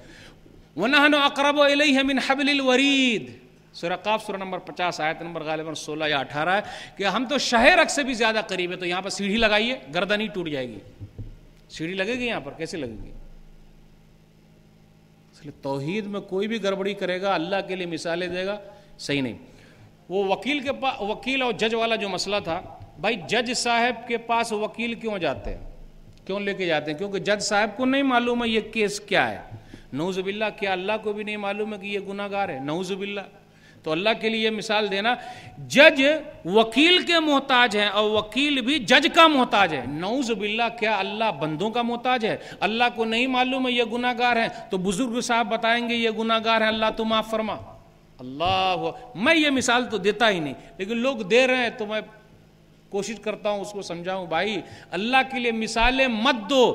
وَنَحْنُ أَقْرَبُ إِلَيْهِ مِنْ حَبْلِ الْوَرِيدِ. سورہ قاف سورہ نمبر 50 آیت نمبر غالباً 16 یا 18 ہے کہ ہم تو شہ رگ سے بھی زیادہ قریب ہے. تو یہاں پر سیڑھی لگائیے، گردن ہی ٹوٹ جائے گی. سیڑھی لگے گی یہاں پر، کیسے لگے گی؟ اس لیے توحید میں کوئی بھی گڑبڑی کرے گا، اللہ کے لیے مثالیں دے گا، صحیح نہیں. وہ وکیل اور جج والا جو مسئلہ تھا، بھائی جج صاحب کے پاس وکیل کیوں جاتے ہیں، کیوں لے کے جاتے ہیں؟ کیونکہ جج صاحب کو نہیں معلوم ہے یہ کیس کیا ہے. نعوذ باللہ، کیا اللہ کو بھی نہیں معلوم ہے کہ یہ گناہ گار ہے؟ نعوذ باللہ. تو اللہ کے لیے یہ مثال دینا، جج وکیل کے محتاج ہیں اور وکیل بھی جج کا محتاج ہے. نعوذ باللہ، کیا اللہ بندوں کا محتاج ہے؟ اللہ کو نہیں معلوم ہے یہ گناہ گار ہیں تو بزرگ صاحب بتائیں گے یہ گناہ گار ہیں، اللہ تو معاف فرما. اللہ، میں یہ مثال تو دیتا ہی نہیں، لیکن لوگ دے رہے ہیں تو میں کوشش کرتا ہوں اس کو سمجھاؤں. بھائی اللہ کے لیے مثالیں مت دو.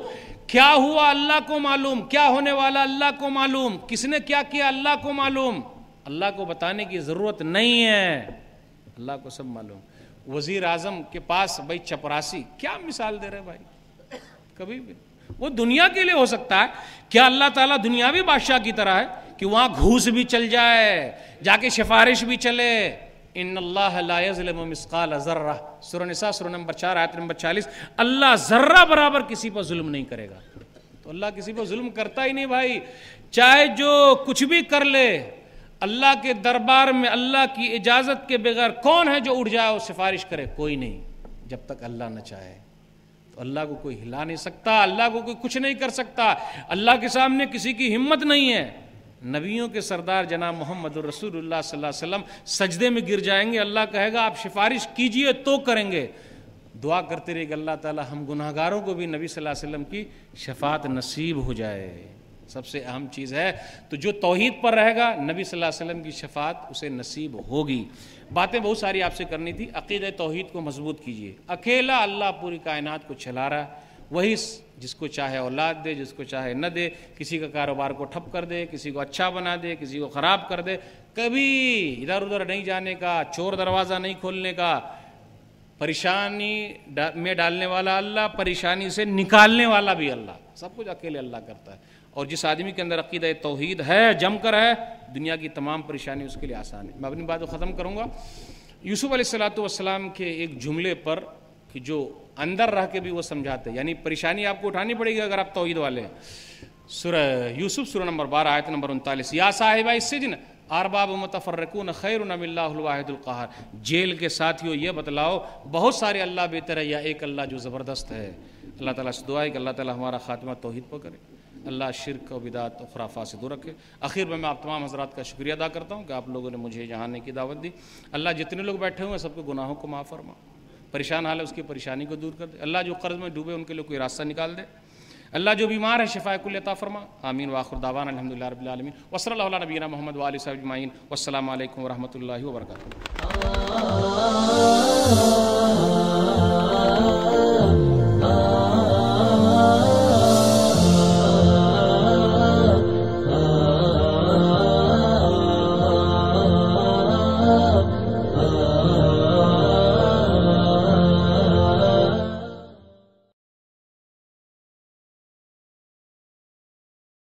کیا ہوا اللہ کو معلوم، کیا ہونے والا اللہ کو معلوم، کس نے کیا کیا اللہ کو معلوم. اللہ کو بتانے کی ضرورت نہیں ہے، اللہ کو سب معلوم. وزیر اعظم کے پاس بھائی چپراسی، کیا مثال دے رہے بھائی؟ کبھی بھی وہ دنیا کے لیے ہو سکتا ہے. کیا اللہ تعالیٰ دنیاوی بادشاہ کی طرح ہے کہ وہاں گھوس بھی چل جائے، جا کے سفارش بھی چلے؟ ان اللہ لا یظلم مثقال ذرہ، سورہ نساء سورہ نمبر 4 آیت نمبر 40. اللہ ذرہ برابر کسی پر ظلم نہیں کرے گا. تو اللہ کسی پر ظلم کرتا ہی نہیں بھائی. چاہے جو کچھ بھی کر لے، اللہ کے دربار میں اللہ کی اجازت کے بغیر کون ہے جو اٹھ جائے اور سفارش کرے؟ کوئی نہیں، جب تک اللہ نہ چاہے. تو اللہ کو کوئی ہلا نہیں سکتا، اللہ کو کوئی کچھ نہیں کر سکتا. اللہ کے سامنے کسی کی ہمت نہیں ہے. نبیوں کے سردار جناب محمد رسول اللہ صلی اللہ علیہ وسلم سجدے میں گر جائیں گے، اللہ کہے گا آپ سفارش کیجئے تو کریں گے. دعا کرتے رہے کہ اللہ تعالی ہم گناہ گاروں کو بھی نبی صلی اللہ علیہ وسلم کی شفاعت نصیب ہو جائے. سب سے اہم چیز ہے. تو جو توحید پر رہے گا نبی صلی اللہ علیہ وسلم کی شفاعت اسے نصیب ہوگی. باتیں بہت ساری آپ سے کرنی تھی. عقیدہ توحید کو مضبوط کیجئے. اکیلا اللہ پوری کائنات کو چلا رہا ہے، وہی جس کو چاہے اولاد دے، جس کو چاہے نہ دے، کسی کا کاروبار کو ٹھپ کر دے، کسی کو اچھا بنا دے، کسی کو خراب کر دے. کبھی ادھر ادھر نہیں جانے کا، چور دروازہ نہیں کھولنے کا. پریشانی میں ڈالنے والا اللہ، پریشانی سے نکالنے والا بھی اللہ. سب کچھ اکیلے اللہ کرتا ہے. اور جس آدمی کے اندر عقیدہ توحید ہے، جم کر ہے، دنیا کی تمام پریشانی اس کے لیے آسان ہے. میں اپنی بات کو ختم کروں گا. یوسف علیہ السلام کے ایک جملے پر کہ جو اندر رہ کے بھی وہ سمجھاتے، یعنی پریشانی آپ کو اٹھانی پڑے گی اگر آپ توحید والے ہیں. سورہ یوسف سورہ نمبر 12 آیت نمبر 39. یا صاحبہ السجن ارباب متفرقون خیر ام اللہ الواحد القہار. جیل کے ساتھیوں یہ بتلاؤ بہت سارے اللہ بہتر ہے یا ایک اللہ جو زبردست ہے. اللہ تعالیٰ سے دعا ہے کہ اللہ تعالیٰ ہمارا خاتمہ توحید پر کرے، اللہ شرک و بدعت و خرافات سے دور رکھے. آخر میں آپ تمام حضرات کا شکریہ ادا کرتا ہوں کہ آپ لوگوں نے مجھے یہاں آنے کی دعوت دی. اللہ جتنے لوگ بیٹھے ہوئے ہیں سب کے گناہوں کو معاف فرما، پریشان حال ہے اس کی پریشانی کو دور کر دے. اللہ جو قرض میں ڈوبے ان کے لیے کوئی راستہ نکال دے. اللہ جو بیمار ہے شفا کل عطا فرما. آمین. وآخر دعوانا الحمدللہ رب العالمین وصلی اللہ علی نبینا محمد وآلہ وصحبہ اجمعین. والسلام علیکم ورحمۃ اللہ وبرکاتہ.